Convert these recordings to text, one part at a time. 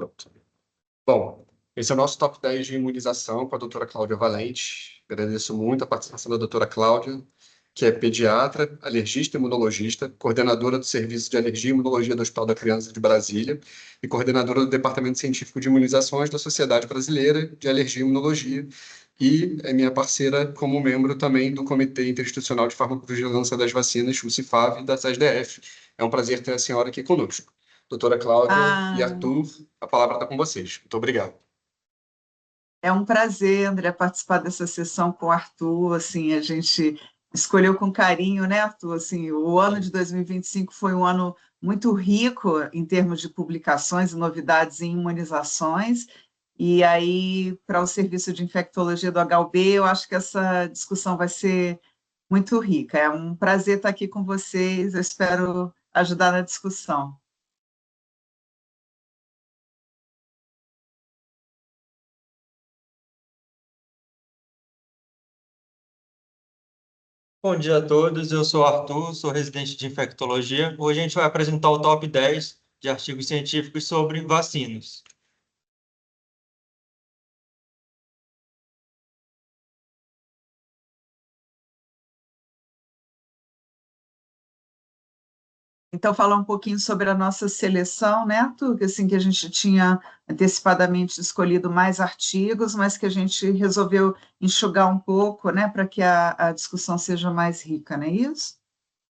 Pronto. Bom, esse é o nosso top 10 de imunização com a doutora Cláudia Valente. Agradeço muito a participação da doutora Cláudia, que é pediatra, alergista e imunologista, coordenadora do Serviço de Alergia e Imunologia do Hospital da Criança de Brasília e coordenadora do Departamento Científico de Imunizações da Sociedade Brasileira de Alergia e Imunologia, e é minha parceira como membro também do Comitê Interinstitucional de Farmacovigilância das Vacinas, o CIFAV, da SASDF. É um prazer ter a senhora aqui conosco. Doutora Cláudia e Arthur, a palavra está com vocês. Muito obrigado. É um prazer, André, participar dessa sessão com o Arthur. Assim, a gente escolheu com carinho, né, Arthur? Assim, o ano de 2025 foi um ano muito rico em termos de publicações e novidades em imunizações. E aí, para o serviço de infectologia do HUB, eu acho que essa discussão vai ser muito rica. É um prazer estar aqui com vocês. Eu espero ajudar na discussão. Bom dia a todos, eu sou o Arthur, sou residente de infectologia. Hoje a gente vai apresentar o top 10 de artigos científicos sobre vacinas. Então, falar um pouquinho sobre a nossa seleção, né, Arthur? Que, assim, que a gente tinha antecipadamente escolhido mais artigos, mas que a gente resolveu enxugar um pouco, né, para que a discussão seja mais rica, não é isso?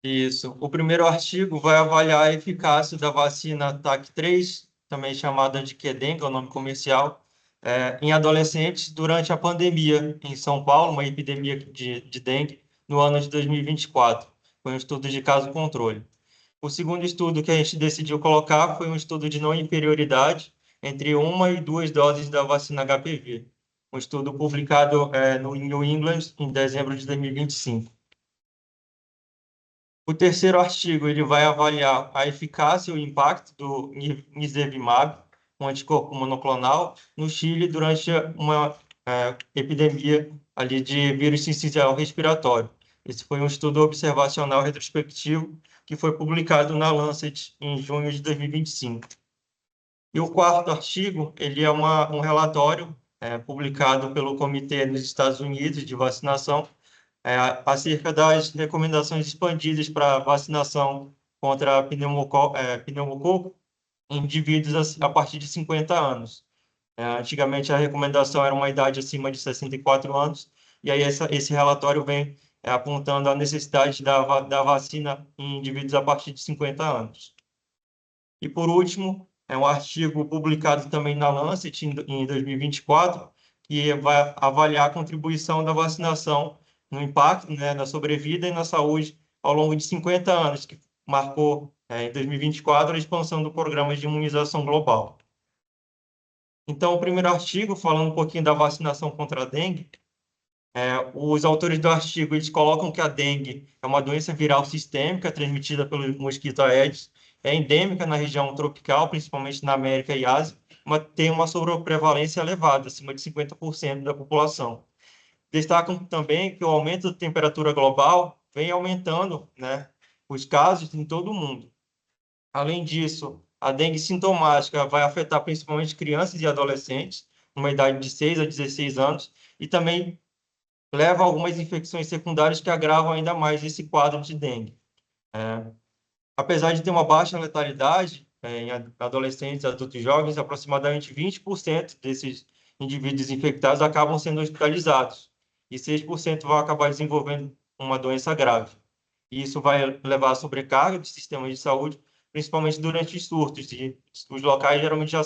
Isso. O primeiro artigo vai avaliar a eficácia da vacina TAC3, também chamada de Qdenga, o nome comercial, em adolescentes durante a pandemia em São Paulo, uma epidemia de dengue, no ano de 2024. Foi um estudo de caso controle. O segundo estudo que a gente decidiu colocar foi um estudo de não inferioridade entre uma e duas doses da vacina HPV. Um estudo publicado no New England em dezembro de 2025. O terceiro artigo ele vai avaliar a eficácia e o impacto do nirsevimab, um anticorpo monoclonal, no Chile durante uma epidemia ali de vírus sincicial respiratório. Esse foi um estudo observacional retrospectivo que foi publicado na Lancet em junho de 2025. E o quarto artigo ele é um relatório publicado pelo Comitê nos Estados Unidos de Vacinação acerca das recomendações expandidas para vacinação contra pneumococo em indivíduos a partir de 50 anos. Antigamente, a recomendação era uma idade acima de 64 anos, e aí esse relatório vem apontando a necessidade da vacina em indivíduos a partir de 50 anos. E, por último, é um artigo publicado também na Lancet em 2024, que vai avaliar a contribuição da vacinação no impacto, né, na sobrevida e na saúde ao longo de 50 anos, que marcou, em 2024, a expansão do programa de imunização global. Então, o primeiro artigo, falando um pouquinho da vacinação contra a dengue, os autores do artigo eles colocam que a dengue é uma doença viral sistêmica transmitida pelo mosquito Aedes, é endêmica na região tropical, principalmente na América e Ásia, mas tem uma sobreprevalência elevada, acima de 50% da população. Destacam também que o aumento da temperatura global vem aumentando, né, os casos em todo o mundo. Além disso, a dengue sintomática vai afetar principalmente crianças e adolescentes, numa idade de 6 a 16 anos, e também leva a algumas infecções secundárias que agravam ainda mais esse quadro de dengue. Apesar de ter uma baixa letalidade em adolescentes, adultos e jovens, aproximadamente 20% desses indivíduos infectados acabam sendo hospitalizados e 6% vão acabar desenvolvendo uma doença grave. E isso vai levar a sobrecarga dos sistemas de saúde, principalmente durante os surtos. E os locais geralmente já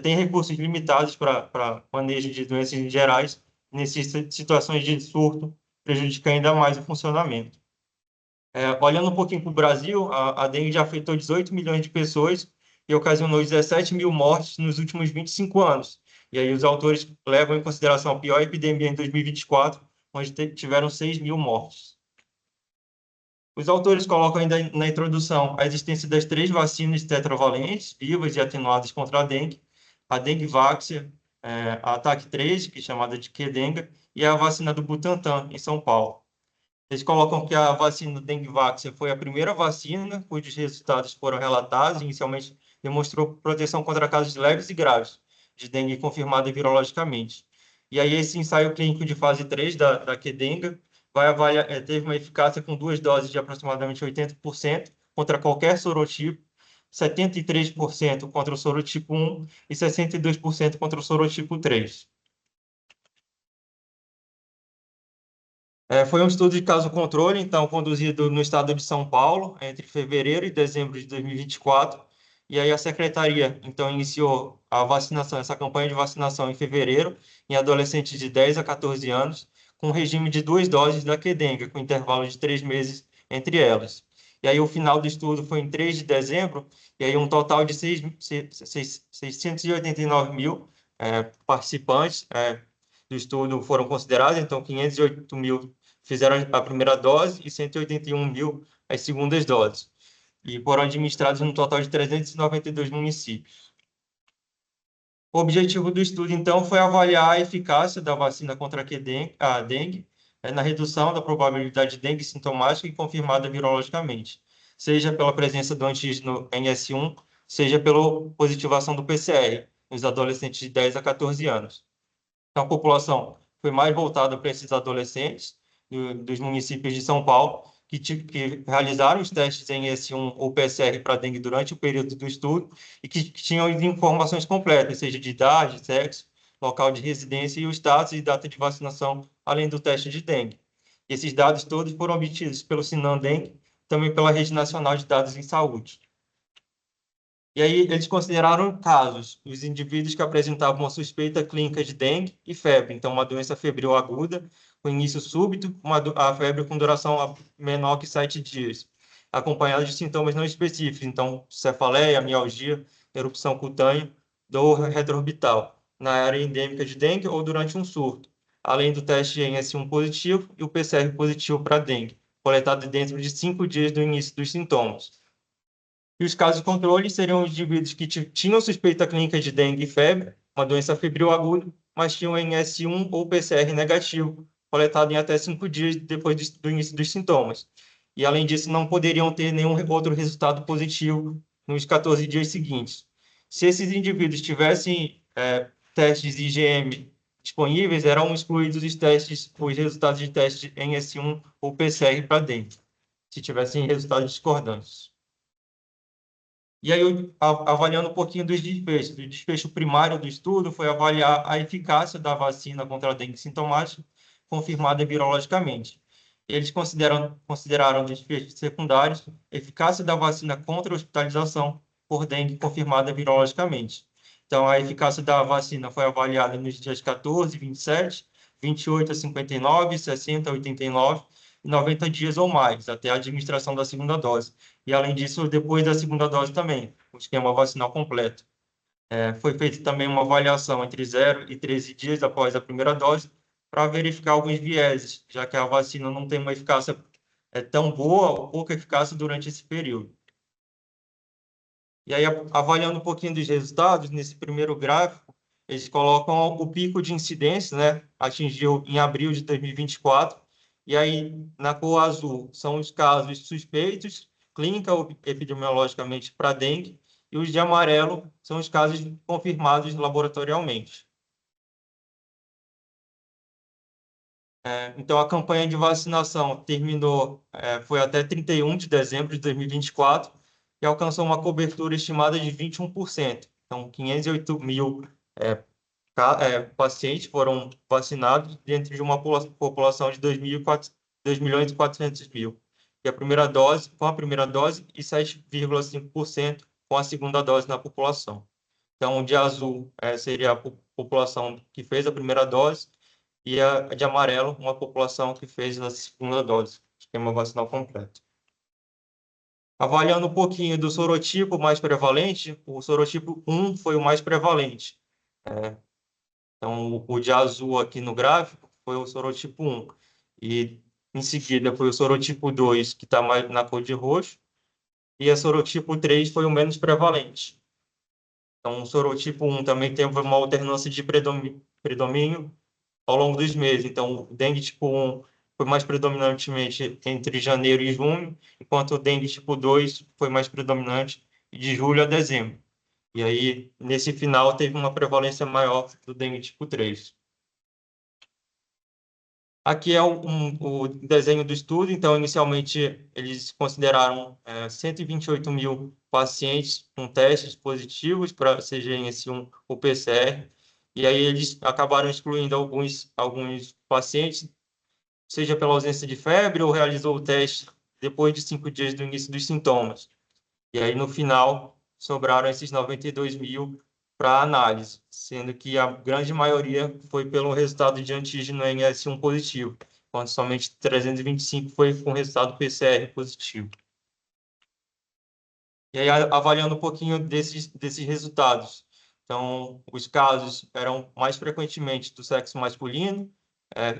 têm recursos limitados para manejo de doenças gerais, nessas situações de surto, prejudica ainda mais o funcionamento. Olhando um pouquinho para o Brasil, a dengue já afetou 18 milhões de pessoas e ocasionou 17 mil mortes nos últimos 25 anos. E aí os autores levam em consideração a pior epidemia em 2024, onde tiveram 6 mil mortes. Os autores colocam ainda na introdução a existência das 3 vacinas tetravalentes, vivas e atenuadas contra a dengue Vaxia, a TAC3, que é chamada de Qdenga, e a vacina do Butantan, em São Paulo. Eles colocam que a vacina do dengue Vaxia foi a primeira vacina cujos resultados foram relatados inicialmente demonstrou proteção contra casos leves e graves de dengue confirmada virologicamente. E aí esse ensaio clínico de fase 3 da Qdenga vai avaliar, teve uma eficácia com 2 doses de aproximadamente 80% contra qualquer sorotipo, 73% contra o sorotipo 1 e 62% contra o sorotipo 3. Foi um estudo de caso controle, então, conduzido no estado de São Paulo, entre fevereiro e dezembro de 2024. E aí a secretaria, então, iniciou a vacinação, essa campanha de vacinação em fevereiro, em adolescentes de 10 a 14 anos, com um regime de 2 doses da Qdenga, com intervalo de 3 meses entre elas. E aí o final do estudo foi em 3 de dezembro, e aí um total de 689 mil participantes do estudo foram considerados, então 508 mil fizeram a primeira dose e 181 mil as segundas doses. E foram administrados num total de 392 municípios. O objetivo do estudo, então, foi avaliar a eficácia da vacina contra a dengue na redução da probabilidade de dengue sintomática e confirmada virologicamente, seja pela presença do antígeno NS1, seja pela positivação do PCR nos adolescentes de 10 a 14 anos. Então, a população foi mais voltada para esses adolescentes dos municípios de São Paulo, que realizaram os testes em S1 ou PCR para dengue durante o período do estudo e que tinham informações completas, seja de idade, sexo, local de residência e o status e data de vacinação, além do teste de dengue. E esses dados todos foram obtidos pelo Sinam-Dengue, também pela Rede Nacional de Dados em Saúde. E aí eles consideraram casos os indivíduos que apresentavam uma suspeita clínica de dengue e febre, então uma doença febril aguda, com início súbito, a febre com duração menor que 7 dias, acompanhada de sintomas não específicos, então cefaleia, mialgia, erupção cutânea, dor retroorbital, na área endêmica de dengue ou durante um surto, além do teste em S1 positivo e o PCR positivo para dengue, coletado dentro de 5 dias do início dos sintomas. E os casos de controle seriam os indivíduos que tinham suspeita clínica de dengue e febre, uma doença febril aguda, mas tinham NS1 ou PCR negativo, coletado em até 5 dias depois do início dos sintomas. E, além disso, não poderiam ter nenhum outro resultado positivo nos 14 dias seguintes. Se esses indivíduos tivessem testes IgM disponíveis, eram excluídos os resultados de teste NS1 ou PCR para dengue, se tivessem resultados discordantes. E aí, avaliando um pouquinho dos desfechos. O desfecho primário do estudo foi avaliar a eficácia da vacina contra a dengue sintomática confirmada virologicamente. Eles consideraram desfechos secundários a eficácia da vacina contra a hospitalização por dengue confirmada virologicamente. Então, a eficácia da vacina foi avaliada nos dias 14, 27, 28 a 59, 60 a 89 e 90 dias ou mais, até a administração da segunda dose. E, além disso, depois da segunda dose também, o esquema vacinal completo. Foi feita também uma avaliação entre 0 e 13 dias após a primeira dose, para verificar alguns vieses, já que a vacina não tem uma eficácia tão boa ou pouca eficácia durante esse período. E aí, avaliando um pouquinho dos resultados, nesse primeiro gráfico, eles colocam o pico de incidência, né? Atingiu em abril de 2024, e aí, na cor azul, são os casos suspeitos, clínica ou epidemiologicamente, para dengue, e os de amarelo são os casos confirmados laboratorialmente. Então, a campanha de vacinação terminou, foi até 31 de dezembro de 2024, e alcançou uma cobertura estimada de 21%. Então, 508 mil pacientes foram vacinados dentro de uma população de 2 milhões e 400 mil. E a primeira dose, com a primeira dose, e 7,5% com a segunda dose na população. Então, o de azul seria a população que fez a primeira dose, e a de amarelo, uma população que fez a segunda dose, esquema vacinal completo. Avaliando um pouquinho do sorotipo mais prevalente, o sorotipo 1 foi o mais prevalente. Então, o de azul aqui no gráfico foi o sorotipo 1. E, em seguida, foi o sorotipo 2, que está mais na cor de roxo. E a sorotipo 3 foi o menos prevalente. Então, o sorotipo 1 também teve uma alternância de predomínio ao longo dos meses. Então, o dengue tipo 1 foi mais predominantemente entre janeiro e junho, enquanto o dengue tipo 2 foi mais predominante de julho a dezembro. E aí, nesse final, teve uma prevalência maior do dengue tipo 3. Aqui é o desenho do estudo. Então, inicialmente, eles consideraram 128 mil pacientes com testes positivos para CGN-S1 ou PCR. E aí, eles acabaram excluindo alguns pacientes, seja pela ausência de febre ou realizou o teste depois de 5 dias do início dos sintomas. E aí, no final, sobraram esses 92 mil para análise, sendo que a grande maioria foi pelo resultado de antígeno NS1 positivo, quando somente 325 foi com resultado PCR positivo. E aí, avaliando um pouquinho desses resultados. Então, os casos eram mais frequentemente do sexo masculino,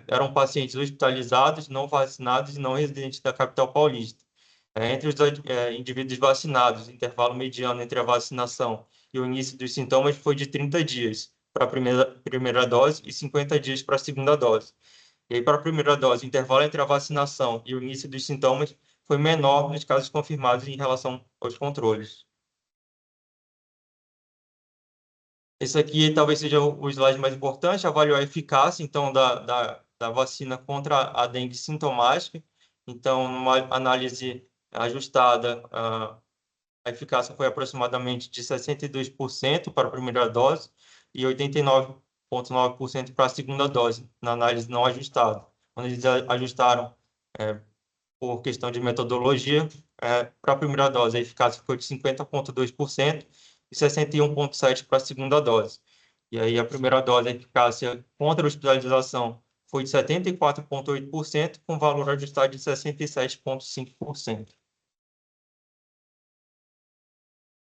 eram pacientes hospitalizados, não vacinados e não residentes da capital paulista. Entre os indivíduos vacinados, o intervalo mediano entre a vacinação e o início dos sintomas foi de 30 dias para a primeira dose e 50 dias para a segunda dose. E aí, para a primeira dose, o intervalo entre a vacinação e o início dos sintomas foi menor nos casos confirmados em relação aos controles. Esse aqui talvez seja o slide mais importante, avaliou a eficácia, então, da vacina contra a dengue sintomática. Então, numa análise ajustada, a eficácia foi aproximadamente de 62% para a primeira dose e 89,9% para a segunda dose, na análise não ajustada. Quando eles ajustaram por questão de metodologia, para a primeira dose, a eficácia foi de 50,2% e 61,7% para a segunda dose. E aí, a primeira dose, a eficácia contra a hospitalização foi de 74,8%, com valor ajustado de 67,5%.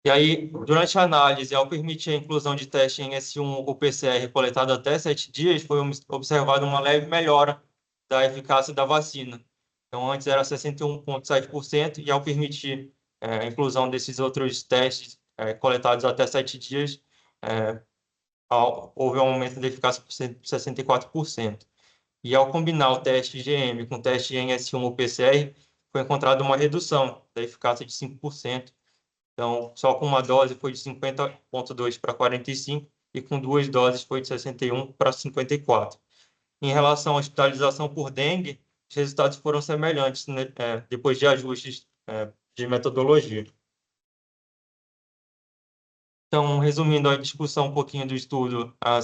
E aí, durante a análise, ao permitir a inclusão de teste em S1 ou PCR coletado até 7 dias, foi observada uma leve melhora da eficácia da vacina. Então, antes era 61,7%, e ao permitir a inclusão desses outros testes coletados até 7 dias, houve um aumento da eficácia de 64%. E ao combinar o teste IgM com o teste em S1 ou PCR, foi encontrada uma redução da eficácia de 5%. Então, só com uma dose foi de 50,2 para 45 e com 2 doses foi de 61 para 54. Em relação à hospitalização por dengue, os resultados foram semelhantes, né, depois de ajustes de metodologia. Então, resumindo a discussão um pouquinho do estudo, a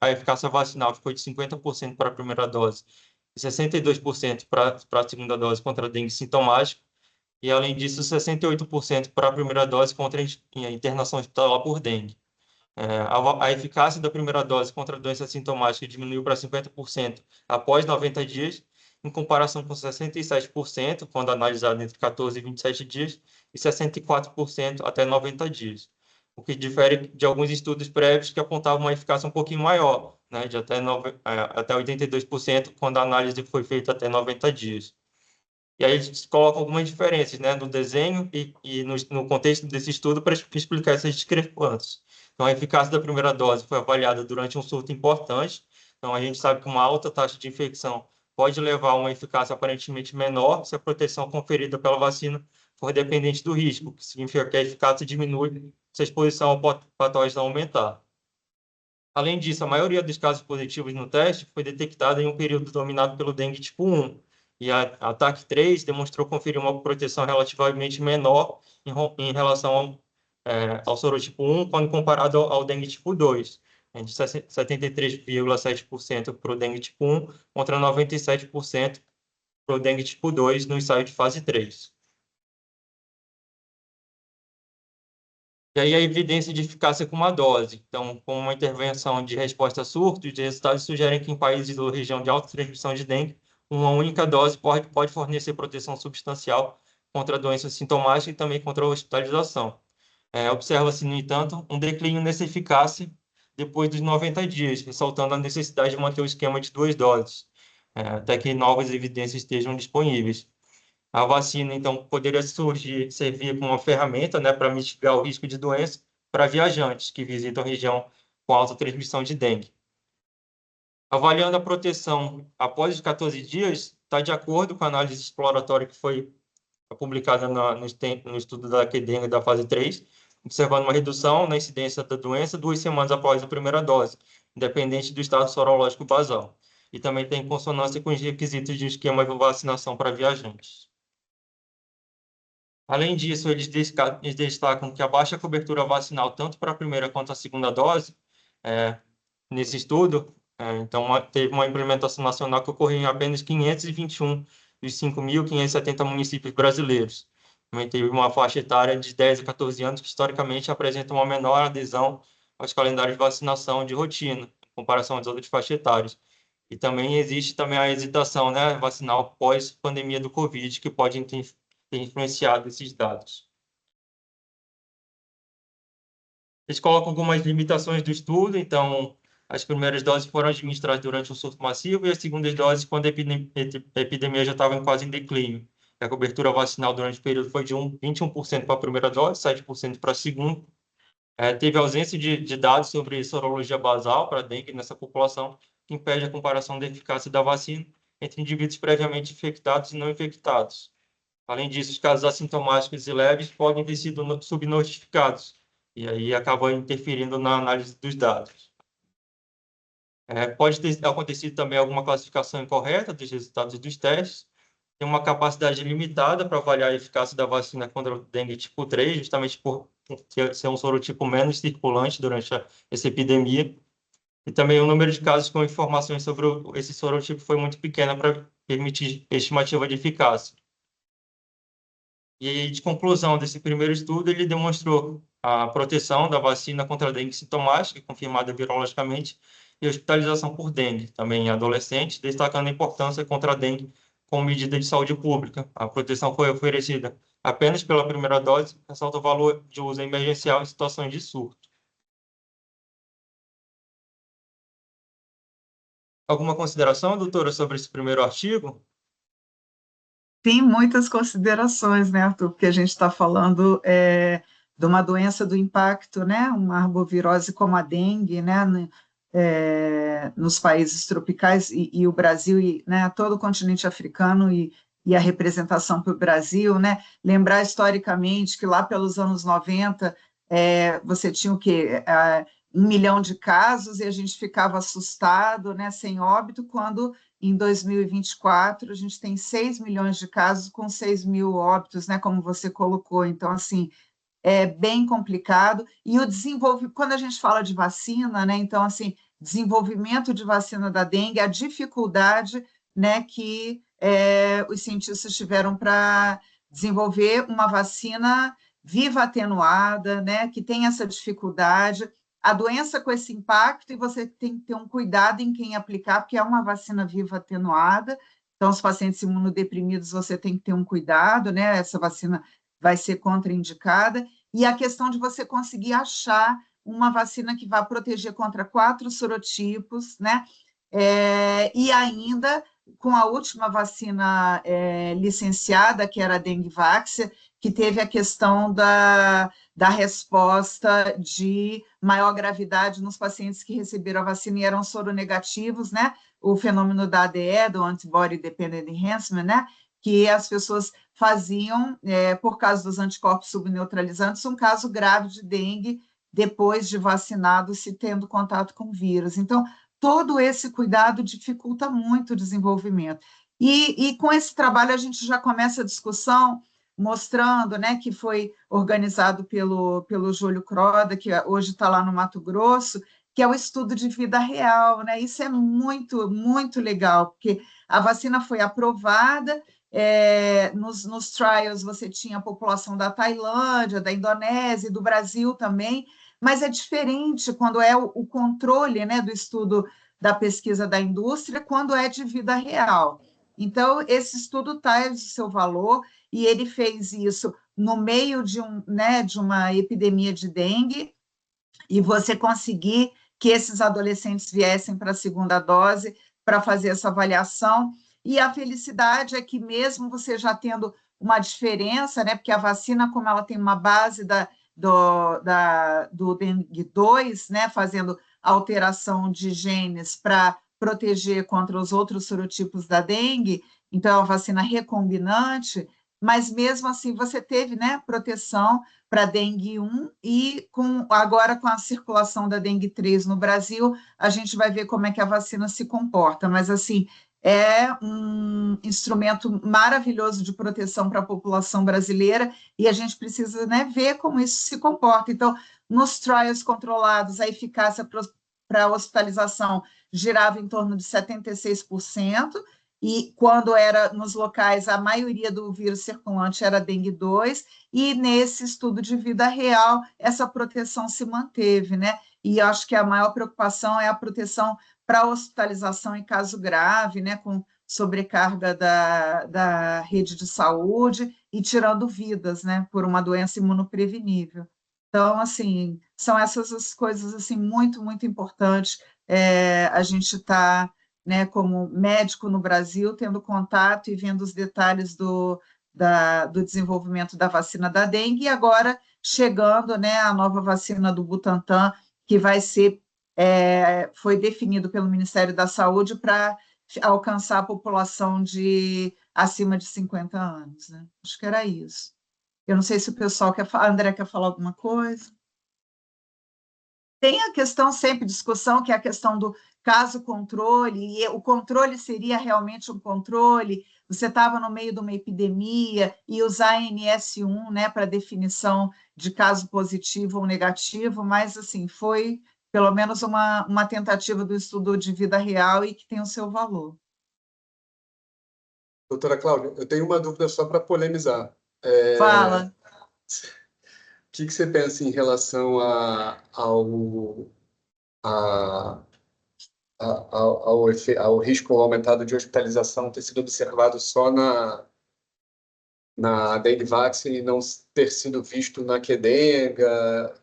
eficácia vacinal foi de 50% para a primeira dose e 62% para a segunda dose contra a dengue sintomática. E, além disso, 68% para a primeira dose contra a internação hospitalar por dengue. A eficácia da primeira dose contra a doença sintomática diminuiu para 50% após 90 dias, em comparação com 67% quando analisado entre 14 e 27 dias, e 64% até 90 dias. O que difere de alguns estudos prévios que apontavam uma eficácia um pouquinho maior, né, de até 82% quando a análise foi feita até 90 dias. E aí eles colocam algumas diferenças, né, no desenho e no contexto desse estudo para explicar essas discrepâncias. Então, a eficácia da primeira dose foi avaliada durante um surto importante. Então, a gente sabe que uma alta taxa de infecção pode levar a uma eficácia aparentemente menor se a proteção conferida pela vacina for dependente do risco, que significa que a eficácia diminui se a exposição ao patógeno aumentar. Além disso, a maioria dos casos positivos no teste foi detectada em um período dominado pelo dengue tipo 1, e a ATAC 3 demonstrou conferir uma proteção relativamente menor em relação ao sorotipo 1 quando comparado ao dengue tipo 2, de 73,7% para o dengue tipo 1 contra 97% para o dengue tipo 2 no ensaio de fase 3. E aí a evidência de eficácia com uma dose. Então, com uma intervenção de resposta a surto, os resultados sugerem que em países ou região de alta transmissão de dengue, uma única dose pode fornecer proteção substancial contra a doença sintomática e também contra a hospitalização. Observa-se, no entanto, um declínio nessa eficácia depois dos 90 dias, ressaltando a necessidade de manter o esquema de 2 doses, até que novas evidências estejam disponíveis. A vacina, então, poderia servir como uma ferramenta, né, para mitigar o risco de doença para viajantes que visitam a região com alta transmissão de dengue. Avaliando a proteção após os 14 dias, está de acordo com a análise exploratória que foi publicada no estudo da QDengue da fase 3, observando uma redução na incidência da doença 2 semanas após a primeira dose, independente do estado sorológico basal. E também tem consonância com os requisitos de esquema de vacinação para viajantes. Além disso, eles destacam que a baixa cobertura vacinal, tanto para a primeira quanto a segunda dose, nesse estudo, então teve uma implementação nacional que ocorreu em apenas 521 dos 5.570 municípios brasileiros. Também teve uma faixa etária de 10 a 14 anos, que historicamente apresenta uma menor adesão aos calendários de vacinação de rotina, em comparação às outras faixas etárias. E também existe também a hesitação, né, vacinal pós-pandemia do Covid, que pode ter influenciado esses dados. Eles colocam algumas limitações do estudo, então as primeiras doses foram administradas durante um surto massivo e as segundas doses quando a epidemia já estava quase em declínio. A cobertura vacinal durante o período foi de 21% para a primeira dose, 7% para a segunda. Teve ausência de dados sobre sorologia basal para dengue nessa população, que impede a comparação da eficácia da vacina entre indivíduos previamente infectados e não infectados. Além disso, os casos assintomáticos e leves podem ter sido subnotificados, e aí acaba interferindo na análise dos dados. Pode ter acontecido também alguma classificação incorreta dos resultados dos testes, tem uma capacidade limitada para avaliar a eficácia da vacina contra o dengue tipo 3, justamente por ser um sorotipo menos circulante durante essa epidemia, e também o número de casos com informações sobre esse sorotipo foi muito pequeno para permitir estimativa de eficácia. E aí, de conclusão desse primeiro estudo, ele demonstrou a proteção da vacina contra a dengue sintomática, confirmada virologicamente, e hospitalização por dengue, também em adolescentes, destacando a importância contra a dengue como medida de saúde pública. A proteção foi oferecida apenas pela primeira dose, ressalta o valor de uso emergencial em situações de surto. Alguma consideração, doutora, sobre esse primeiro artigo? Tem muitas considerações, né, Arthur, porque a gente está falando de uma doença do impacto, né, uma arbovirose como a dengue, né, nos países tropicais, e o Brasil, e, né, todo o continente africano, e a representação para o Brasil, né, lembrar historicamente que lá pelos anos 90, você tinha o quê? 1 milhão de casos, e a gente ficava assustado, né, sem óbito, quando em 2024 a gente tem 6 milhões de casos com 6 mil óbitos, né, como você colocou. Então, assim, é bem complicado. E o desenvolvimento, quando a gente fala de vacina, né, então, assim, desenvolvimento de vacina da dengue, a dificuldade, né, que os cientistas tiveram para desenvolver uma vacina viva atenuada, né, que tem essa dificuldade, a doença com esse impacto, e você tem que ter um cuidado em quem aplicar, porque é uma vacina viva atenuada, então os pacientes imunodeprimidos você tem que ter um cuidado, né, essa vacina vai ser contraindicada, e a questão de você conseguir achar uma vacina que vá proteger contra 4 sorotipos, né, e ainda com a última vacina licenciada, que era a Dengvax, que teve a questão da resposta de maior gravidade nos pacientes que receberam a vacina e eram soronegativos, né? O fenômeno da ADE, do Antibody Dependent Enhancement, né? Que as pessoas faziam, por causa dos anticorpos subneutralizantes, um caso grave de dengue depois de vacinado, se tendo contato com o vírus. Então, todo esse cuidado dificulta muito o desenvolvimento. E com esse trabalho a gente já começa a discussão mostrando, né, que foi organizado pelo Júlio Croda, que hoje está lá no Mato Grosso, que é o estudo de vida real, né? Isso é muito, muito legal, porque a vacina foi aprovada, nos trials você tinha a população da Tailândia, da Indonésia, do Brasil também, mas é diferente quando é o controle, né, do estudo da pesquisa da indústria, quando é de vida real. Então, esse estudo traz o seu valor, e ele fez isso no meio de uma epidemia de dengue, e você conseguir que esses adolescentes viessem para a segunda dose para fazer essa avaliação. E a felicidade é que, mesmo você já tendo uma diferença, né, porque a vacina, como ela tem uma base do dengue 2, né, fazendo alteração de genes para proteger contra os outros sorotipos da dengue, então é uma vacina recombinante, mas mesmo assim você teve, né, proteção para dengue 1 e agora com a circulação da dengue 3 no Brasil, a gente vai ver como é que a vacina se comporta, mas assim, é um instrumento maravilhoso de proteção para a população brasileira e a gente precisa, né, ver como isso se comporta. Então, nos trials controlados, a eficácia para hospitalização girava em torno de 76%, e quando era nos locais, a maioria do vírus circulante era dengue 2, e nesse estudo de vida real, essa proteção se manteve, né? E acho que a maior preocupação é a proteção para hospitalização em caso grave, né? Com sobrecarga da rede de saúde e tirando vidas, né? Por uma doença imunoprevenível. Então, assim, são essas as coisas assim muito, muito importantes. A gente está, né, como médico no Brasil, tendo contato e vendo os detalhes do desenvolvimento da vacina da dengue, e agora chegando, né, a nova vacina do Butantan, que vai ser, foi definido pelo Ministério da Saúde para alcançar a população acima de 50 anos. Né? Acho que era isso. Eu não sei se o pessoal quer falar, André quer falar alguma coisa? Tem a questão sempre, discussão, que é a questão do caso controle, e o controle seria realmente um controle, você estava no meio de uma epidemia, e usar NS1, né, para definição de caso positivo ou negativo, mas, assim, foi pelo menos uma tentativa do estudo de vida real e que tem o seu valor. Doutora Cláudia, eu tenho uma dúvida só para polemizar. Fala. O que você pensa em relação ao risco aumentado de hospitalização ter sido observado só na Dengvax e não ter sido visto na Qdenga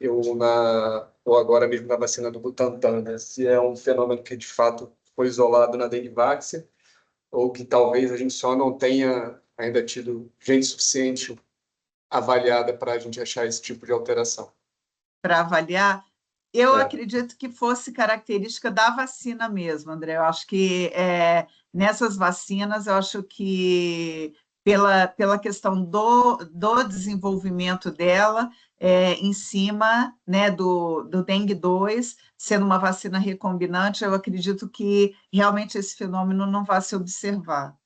ou agora mesmo na vacina do Butantan, né? Se é um fenômeno que de fato foi isolado na Dengvax ou que talvez a gente só não tenha ainda tido gente suficiente avaliada para a gente achar esse tipo de alteração. Para avaliar, eu acredito que fosse característica da vacina mesmo, André. Eu acho que nessas vacinas, eu acho que pela questão do desenvolvimento dela, em cima, né, do dengue 2, sendo uma vacina recombinante, eu acredito que realmente esse fenômeno não vai se observar.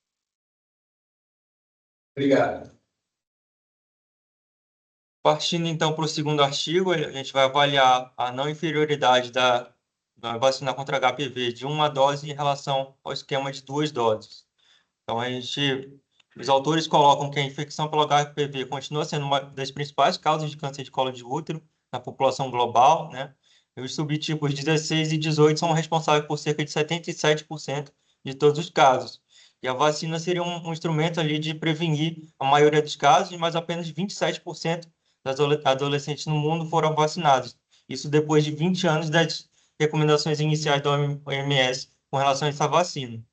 Obrigado. Partindo, então, para o segundo artigo, a gente vai avaliar a não inferioridade da vacina contra HPV de uma dose em relação ao esquema de 2 doses. Então, os autores colocam que a infecção pelo HPV continua sendo uma das principais causas de câncer de colo de útero na população global, né? E os subtipos 16 e 18 são responsáveis por cerca de 77% de todos os casos. E a vacina seria um instrumento ali de prevenir a maioria dos casos, mas apenas 27% das adolescentes no mundo foram vacinados. Isso depois de 20 anos das recomendações iniciais da OMS com relação a essa vacina.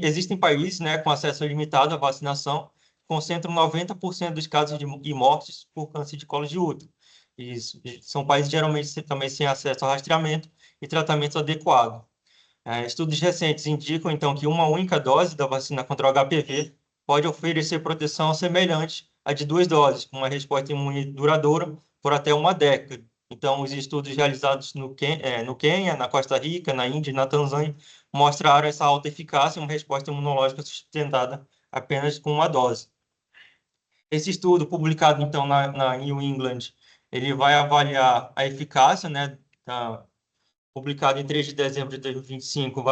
Existem países, né, com acesso limitado à vacinação, que concentram 90% dos casos e mortes por câncer de colo de útero. Isso, são países geralmente também sem acesso ao rastreamento e tratamento adequado. Estudos recentes indicam, então, que uma única dose da vacina contra o HPV pode oferecer proteção semelhante à de 2 doses, com uma resposta imune duradoura por até uma década. Então, os estudos realizados no Quênia, na Costa Rica, na Índia e na Tanzânia mostraram essa alta eficácia e uma resposta imunológica sustentada apenas com uma dose. Esse estudo, publicado, então, na New England, ele vai avaliar a eficácia, né, publicado em 3 de dezembro de 2025,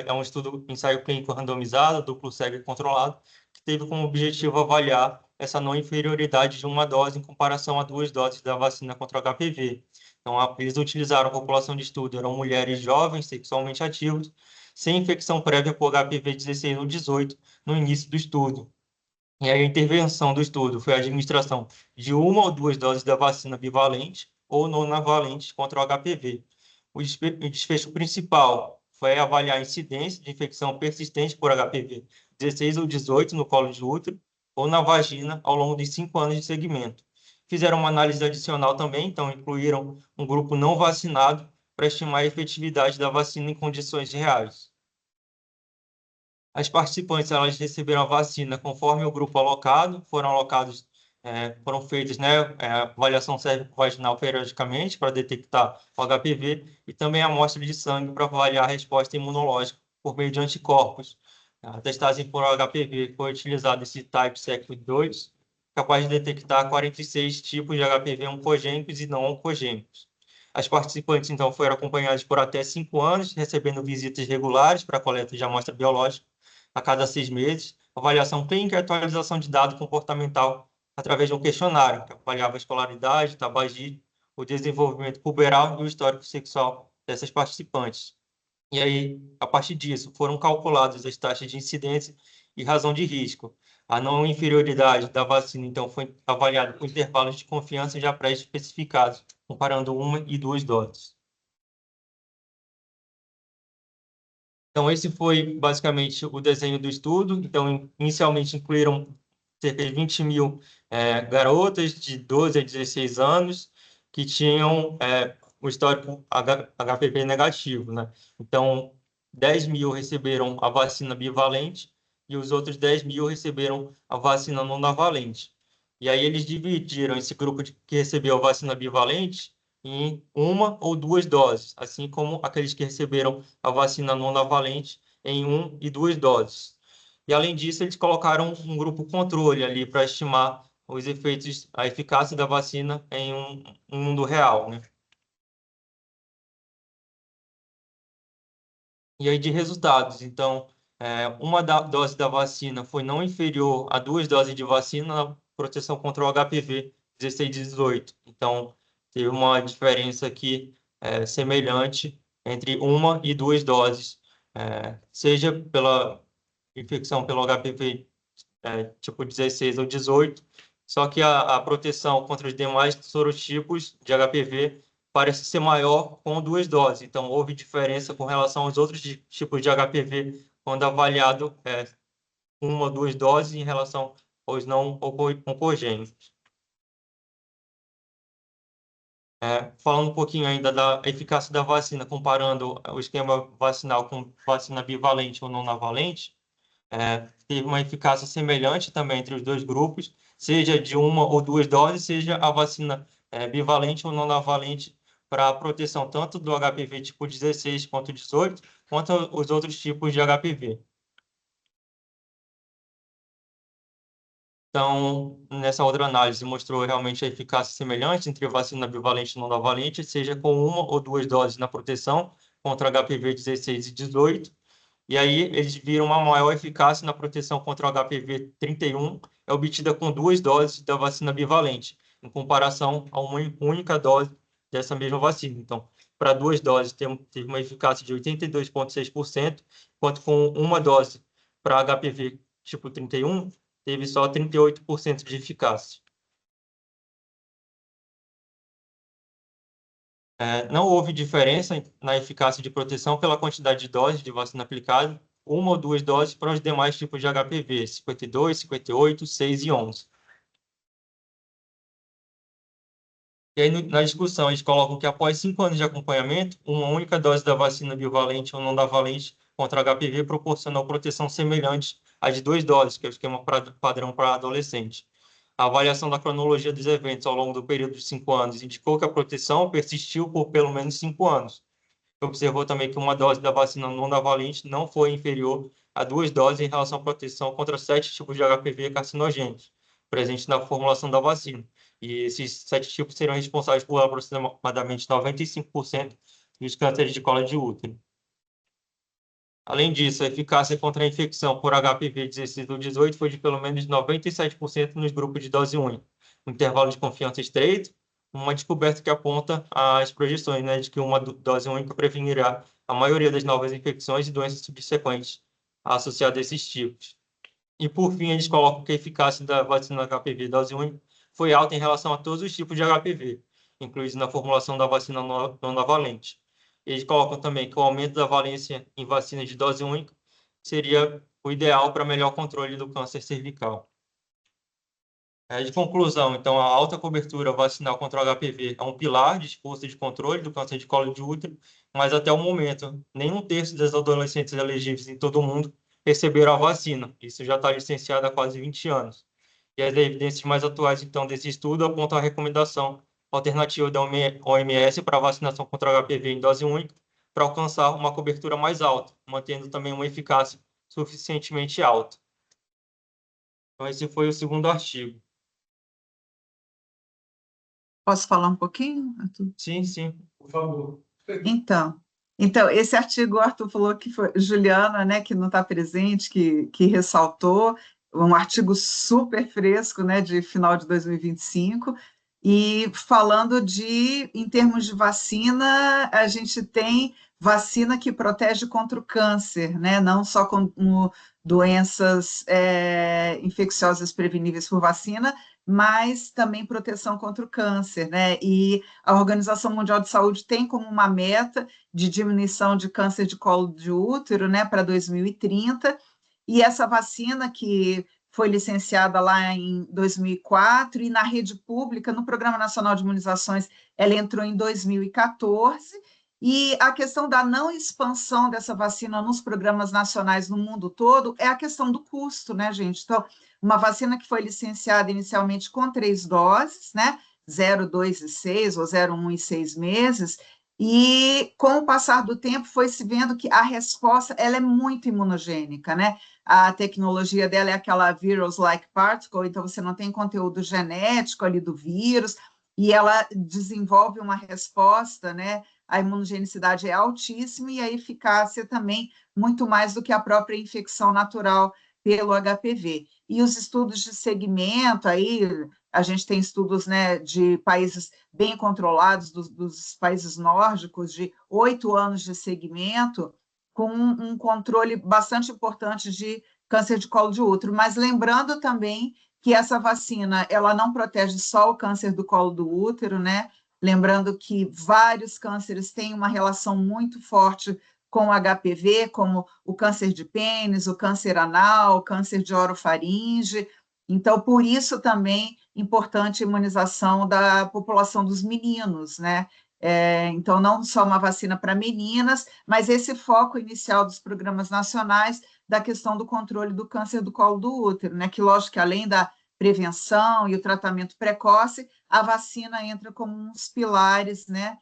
é um estudo ensaio clínico randomizado, duplo cego e controlado, que teve como objetivo avaliar essa não inferioridade de uma dose em comparação a 2 doses da vacina contra o HPV. Então, eles utilizaram a população de estudo, eram mulheres jovens, sexualmente ativas, sem infecção prévia por HPV 16 ou 18 no início do estudo. E aí a intervenção do estudo foi a administração de 1 ou 2 doses da vacina bivalente ou nonavalente contra o HPV. O desfecho principal foi avaliar a incidência de infecção persistente por HPV 16 ou 18 no colo de útero ou na vagina ao longo de 5 anos de segmento. Fizeram uma análise adicional também, então incluíram um grupo não vacinado para estimar a efetividade da vacina em condições reais. As participantes elas receberam a vacina conforme o grupo alocado, foram feitas, né, avaliação cervicovaginal periodicamente para detectar o HPV e também amostra de sangue para avaliar a resposta imunológica por meio de anticorpos. A testagem por HPV foi utilizado esse TypeSec2, capaz de detectar 46 tipos de HPV oncogênicos e não oncogênicos. As participantes, então, foram acompanhadas por até 5 anos, recebendo visitas regulares para a coleta de amostra biológica a cada 6 meses, avaliação clínica e atualização de dado comportamental através de um questionário que avaliava a escolaridade, tabagismo, o desenvolvimento puberal e o histórico sexual dessas participantes. E aí, a partir disso, foram calculadas as taxas de incidência e razão de risco. A não inferioridade da vacina, então, foi avaliada com intervalos de confiança já pré-especificados, comparando uma e duas doses. Então, esse foi basicamente o desenho do estudo. Então, inicialmente incluíram cerca de 20.000 garotas de 12 a 16 anos que tinham o histórico HPV negativo, né? Então, 10.000 receberam a vacina bivalente e os outros 10.000 receberam a vacina nonavalente. E aí eles dividiram esse grupo que recebeu a vacina bivalente em uma ou duas doses, assim como aqueles que receberam a vacina nonavalente em 1 e 2 doses. E, além disso, eles colocaram um grupo controle ali para estimar os efeitos, a eficácia da vacina em um mundo real, né? E aí, de resultados, então, uma dose da vacina foi não inferior a 2 doses de vacina na proteção contra o HPV 16 e 18. Então, teve uma diferença aqui semelhante entre uma e duas doses, seja pela infecção pelo HPV tipo 16 ou 18, só que a proteção contra os demais sorotipos de HPV parece ser maior com duas doses. Então, houve diferença com relação aos outros tipos de HPV quando avaliado uma ou duas doses em relação aos não oncogênicos. Falando um pouquinho ainda da eficácia da vacina, comparando o esquema vacinal com vacina bivalente ou nonavalente, teve uma eficácia semelhante também entre os dois grupos, seja de uma ou duas doses, seja a vacina bivalente ou nonavalente para a proteção tanto do HPV tipo 16 quanto 18, quanto os outros tipos de HPV. Então, nessa outra análise, mostrou realmente a eficácia semelhante entre a vacina bivalente e nonavalente, seja com uma ou duas doses na proteção contra HPV 16 e 18. E aí, eles viram uma maior eficácia na proteção contra o HPV 31, obtida com duas doses da vacina bivalente, em comparação a uma única dose dessa mesma vacina. Então, para duas doses, teve uma eficácia de 82,6%, enquanto com uma dose para HPV tipo 31, teve só 38% de eficácia. Não houve diferença na eficácia de proteção pela quantidade de doses de vacina aplicada, uma ou duas doses para os demais tipos de HPV, 52, 58, 6 e 11. E aí, na discussão, eles colocam que após 5 anos de acompanhamento, uma única dose da vacina bivalente ou não bivalente contra HPV proporcionou proteção semelhante à de 2 doses, que é o esquema padrão para adolescente. A avaliação da cronologia dos eventos ao longo do período de 5 anos indicou que a proteção persistiu por pelo menos 5 anos. Observou também que uma dose da vacina nonavalente não foi inferior a 2 doses em relação à proteção contra 7 tipos de HPV carcinogênicos presentes na formulação da vacina. E esses 7 tipos serão responsáveis por aproximadamente 95% dos cânceres de colo de útero. Além disso, a eficácia contra a infecção por HPV 16 ou 18 foi de pelo menos 97% nos grupos de dose única. Um intervalo de confiança estreito, uma descoberta que aponta as projeções, né, de que uma dose única prevenirá a maioria das novas infecções e doenças subsequentes associadas a esses tipos. E, por fim, eles colocam que a eficácia da vacina HPV dose única foi alta em relação a todos os tipos de HPV, incluídos na formulação da vacina nonavalente. Eles colocam também que o aumento da valência em vacinas de dose única seria o ideal para melhor controle do câncer cervical. De conclusão, então, a alta cobertura vacinal contra o HPV é um pilar disposto de controle do câncer de colo de útero, mas até o momento, nem 1/3 das adolescentes elegíveis em todo o mundo receberam a vacina. Isso já está licenciado há quase 20 anos. E as evidências mais atuais, então, desse estudo apontam a recomendação alternativa da OMS para a vacinação contra HPV em dose única, para alcançar uma cobertura mais alta, mantendo também uma eficácia suficientemente alta. Então, esse foi o segundo artigo. Posso falar um pouquinho, Arthur? Sim, por favor. Então, esse artigo o Arthur falou que foi Juliana, né, que não está presente, que ressaltou, um artigo super fresco, né, de final de 2025, e falando em termos de vacina, a gente tem vacina que protege contra o câncer, né, não só como doenças infecciosas preveníveis por vacina, mas também proteção contra o câncer, né, e a Organização Mundial de Saúde tem como uma meta de diminuição de câncer de colo de útero, né, para 2030, e essa vacina que foi licenciada lá em 2004 e na rede pública, no Programa Nacional de Imunizações, ela entrou em 2014, e a questão da não expansão dessa vacina nos programas nacionais no mundo todo é a questão do custo, né, gente? Então, uma vacina que foi licenciada inicialmente com 3 doses, né, 0, 2 e 6, ou 0, 1 e 6 meses, e com o passar do tempo foi se vendo que a resposta ela é muito imunogênica, né? A tecnologia dela é aquela virus-like particle, então você não tem conteúdo genético ali do vírus, e ela desenvolve uma resposta, né? A imunogenicidade é altíssima e a eficácia também muito mais do que a própria infecção natural pelo HPV. E os estudos de segmento, aí a gente tem estudos, né, de países bem controlados, dos países nórdicos, de 8 anos de segmento, com um controle bastante importante de câncer de colo de útero. Mas lembrando também que essa vacina, ela não protege só o câncer do colo do útero, né? Lembrando que vários cânceres têm uma relação muito forte com o HPV, como o câncer de pênis, o câncer anal, o câncer de orofaringe. Então, por isso também importante a imunização da população dos meninos, né? Então, não só uma vacina para meninas, mas esse foco inicial dos programas nacionais da questão do controle do câncer do colo do útero, né? Que, lógico, que além da prevenção e o tratamento precoce, a vacina entra como uns pilares, né?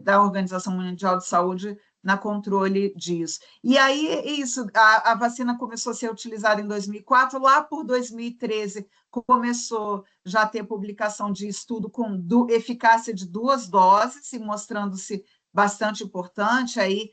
Da Organização Mundial de Saúde na controle disso. E aí, isso, a vacina começou a ser utilizada em 2004, lá por 2013 começou já a ter publicação de estudo com eficácia de 2 doses, e mostrando-se bastante importante, aí,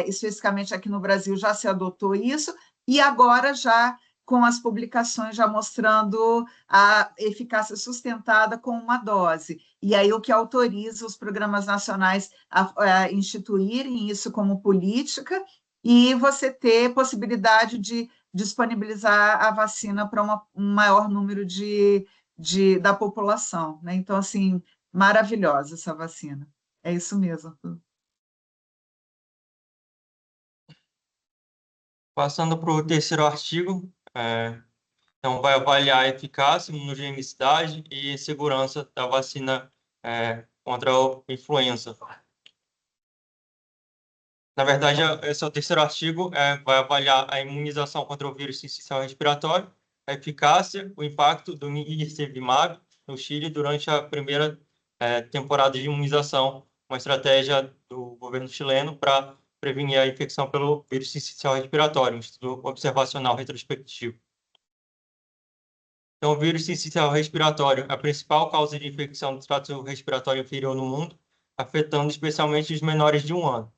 especificamente aqui no Brasil já se adotou isso, e agora já com as publicações já mostrando a eficácia sustentada com uma dose. E aí o que autoriza os programas nacionais a instituírem isso como política e você ter possibilidade de disponibilizar a vacina para um maior número da população, né? Então, assim, maravilhosa essa vacina. É isso mesmo. Passando para o terceiro artigo, então vai avaliar a eficácia, imunogenicidade e segurança da vacina contra a influenza. Na verdade, esse é o terceiro artigo, vai avaliar a imunização contra o vírus sincicial respiratório, a eficácia, o impacto do nirsevimab no Chile durante a primeira temporada de imunização, uma estratégia do governo chileno para prevenir a infecção pelo vírus sincicial respiratório, um estudo observacional retrospectivo. Então, o vírus sincicial respiratório é a principal causa de infecção do trato respiratório inferior no mundo, afetando especialmente os menores de 1 ano.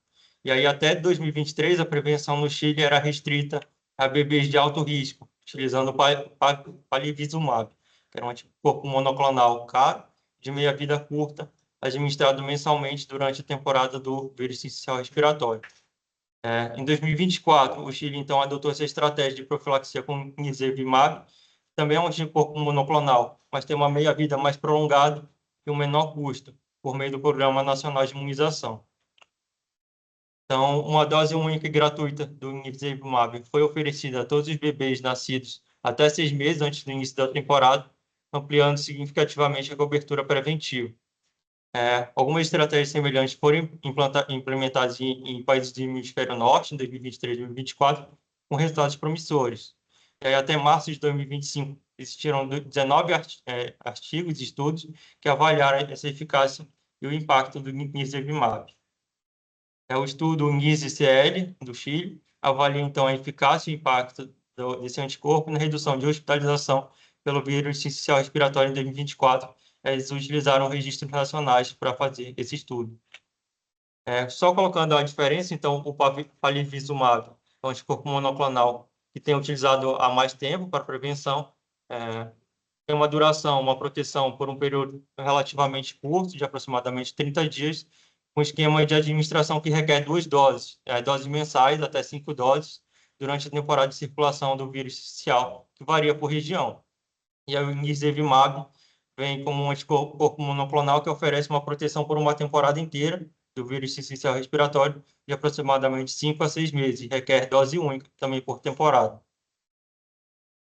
E aí, até 2023, a prevenção no Chile era restrita a bebês de alto risco, utilizando o palivizumab, que era um anticorpo monoclonal caro, de meia-vida curta, administrado mensalmente durante a temporada do vírus sincicial respiratório. Em 2024, o Chile, então, adotou essa estratégia de profilaxia com nirsevimab, também é um anticorpo monoclonal, mas tem uma meia-vida mais prolongada e um menor custo, por meio do Programa Nacional de Imunização. Então, uma dose única e gratuita do nirsevimab foi oferecida a todos os bebês nascidos até 6 meses antes do início da temporada, ampliando significativamente a cobertura preventiva. Algumas estratégias semelhantes foram implementadas em países do hemisfério norte, em 2023 e 2024, com resultados promissores. E aí, até março de 2025, existiram 19 artigos e estudos que avaliaram essa eficácia e o impacto do nirsevimab. O estudo NIS-CL, do Chile, avalia, então, a eficácia e o impacto desse anticorpo na redução de hospitalização pelo vírus sincicial respiratório em 2024. Eles utilizaram registros nacionais para fazer esse estudo. Só colocando a diferença, então, o palivizumab, é um anticorpo monoclonal que tem utilizado há mais tempo para prevenção, tem uma duração, uma proteção por um período relativamente curto, de aproximadamente 30 dias, com esquema de administração que requer 2 doses, doses mensais, até 5 doses, durante a temporada de circulação do vírus sincicial, que varia por região. E aí, o nirsevimab vem como um anticorpo monoclonal que oferece uma proteção por uma temporada inteira do vírus sincicial respiratório de aproximadamente 5 a 6 meses, e requer dose única, também por temporada.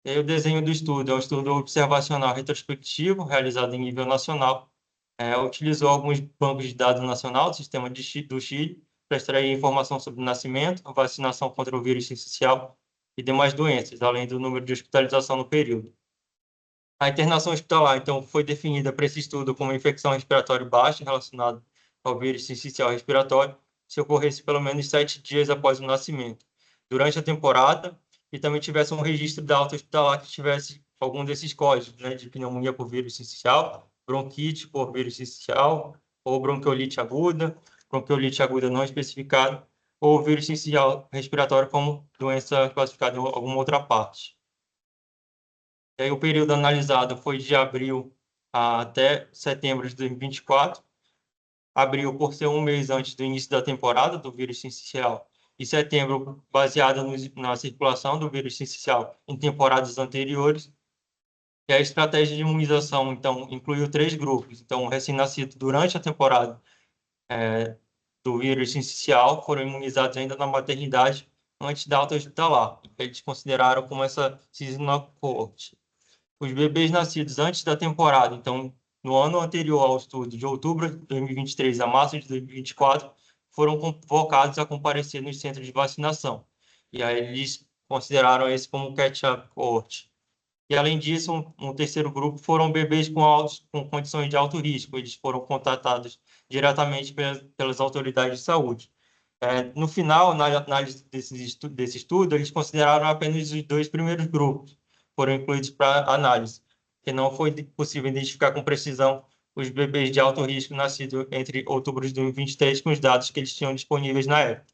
E aí, o desenho do estudo é um estudo observacional retrospectivo, realizado em nível nacional. Utilizou alguns bancos de dados nacional do sistema do Chile para extrair informação sobre o nascimento, a vacinação contra o vírus sincicial e demais doenças, além do número de hospitalização no período. A internação hospitalar, então, foi definida para esse estudo como infecção respiratória baixa relacionada ao vírus sincicial respiratório, se ocorresse pelo menos 7 dias após o nascimento, durante a temporada, e também tivesse um registro da alta hospitalar que tivesse algum desses códigos, né, de pneumonia por vírus sincicial, bronquite por vírus sincicial, ou bronquiolite aguda não especificada, ou vírus sincicial respiratório como doença classificada em alguma outra parte. E aí, o período analisado foi de abril até setembro de 2024. Abril, por ser um mês antes do início da temporada do vírus sincicial, e setembro, baseada na circulação do vírus sincicial em temporadas anteriores. E a estratégia de imunização, então, incluiu 3 grupos. Então, o recém-nascido durante a temporada do vírus sincicial foram imunizados ainda na maternidade antes da alta hospitalar. Eles consideraram como essa seasonal cohort. Os bebês nascidos antes da temporada, então, no ano anterior ao estudo, de outubro de 2023 a março de 2024, foram convocados a comparecer nos centros de vacinação. E aí eles consideraram esse como catch-up cohort. E, além disso, um terceiro grupo foram bebês com condições de alto risco. Eles foram contatados diretamente pelas autoridades de saúde. No final, na análise desse estudo, eles consideraram apenas os 2 primeiros grupos, foram incluídos para análise, que não foi possível identificar com precisão os bebês de alto risco nascidos entre outubro de 2023 com os dados que eles tinham disponíveis na época.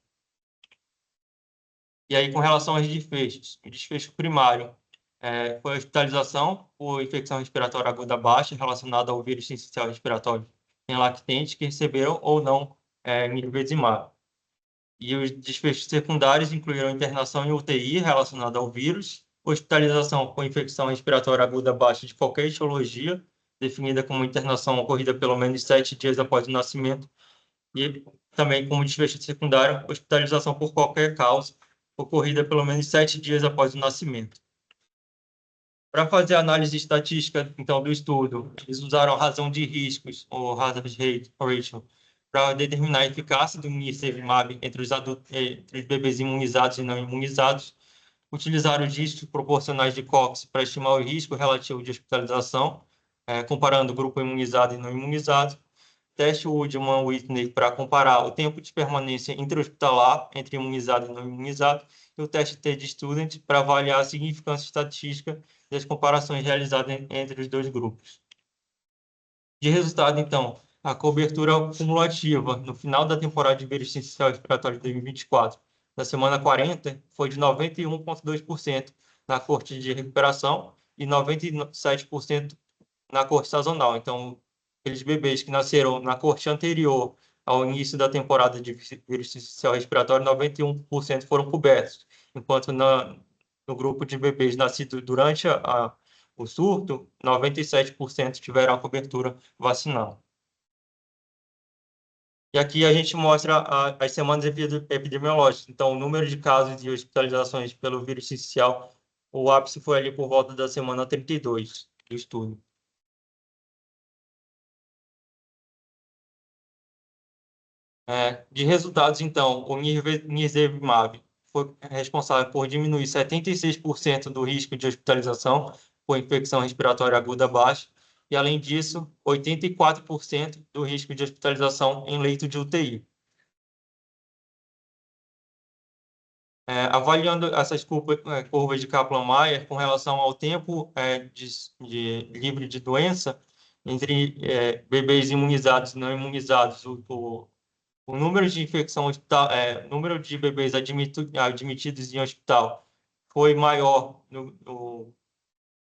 E aí, com relação aos desfechos, o desfecho primário foi a hospitalização por infecção respiratória aguda baixa relacionada ao vírus sincicial respiratório em lactentes que receberam ou não nirsevimab. E os desfechos secundários incluíram internação em UTI relacionada ao vírus, hospitalização com infecção respiratória aguda baixa de qualquer etiologia, definida como internação ocorrida pelo menos 7 dias após o nascimento, e também como desfecho secundário, hospitalização por qualquer causa, ocorrida pelo menos 7 dias após o nascimento. Para fazer a análise estatística, então, do estudo, eles usaram a razão de riscos, ou hazard ratio, para determinar a eficácia do nirsevimab entre os bebês imunizados e não imunizados. Utilizaram os dígitos proporcionais de Cox para estimar o risco relativo de hospitalização, comparando o grupo imunizado e não imunizado. Teste Woodman-Whitney para comparar o tempo de permanência intra-hospitalar entre imunizado e não imunizado, e o teste TED-Student para avaliar a significância estatística das comparações realizadas entre os 2 grupos. De resultado, então, a cobertura cumulativa no final da temporada de vírus sincicial respiratório de 2024, na semana 40, foi de 91,2% na corte de recuperação e 97% na corte sazonal. Então, aqueles bebês que nasceram na corte anterior ao início da temporada de vírus sincicial respiratório, 91% foram cobertos, enquanto no grupo de bebês nascidos durante o surto, 97% tiveram a cobertura vacinal. E aqui a gente mostra as semanas epidemiológicas. Então, o número de casos e hospitalizações pelo vírus sincicial, o ápice foi ali por volta da semana 32 do estudo. De resultados, então, o nirsevimab foi responsável por diminuir 76% do risco de hospitalização por infecção respiratória aguda baixa, e, além disso, 84% do risco de hospitalização em leito de UTI. Avaliando essas curvas de Kaplan-Meier com relação ao tempo livre de doença entre bebês imunizados e não imunizados, o número de infecção número de bebês admitidos em hospital foi maior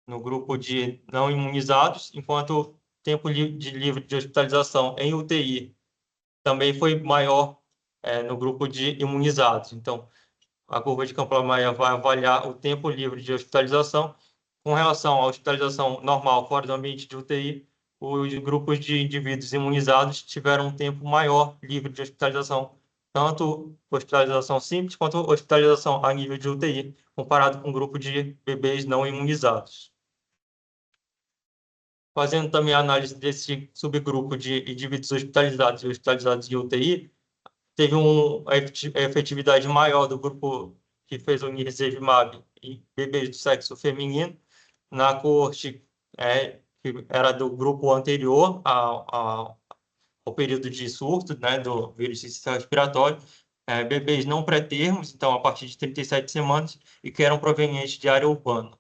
no grupo de não imunizados, enquanto o tempo livre de hospitalização em UTI também foi maior no grupo de imunizados. Então, a curva de Kaplan-Meier vai avaliar o tempo livre de hospitalização. Com relação à hospitalização normal fora do ambiente de UTI, os grupos de indivíduos imunizados tiveram um tempo maior livre de hospitalização, tanto hospitalização simples quanto hospitalização a nível de UTI, comparado com o grupo de bebês não imunizados. Fazendo também a análise desse subgrupo de indivíduos hospitalizados e hospitalizados de UTI, teve uma efetividade maior do grupo que fez o nirsevimab em bebês do sexo feminino, na coorte que era do grupo anterior ao período de surto, né, do vírus sincicial respiratório, bebês não pré-termos, então a partir de 37 semanas, e que eram provenientes de área urbana.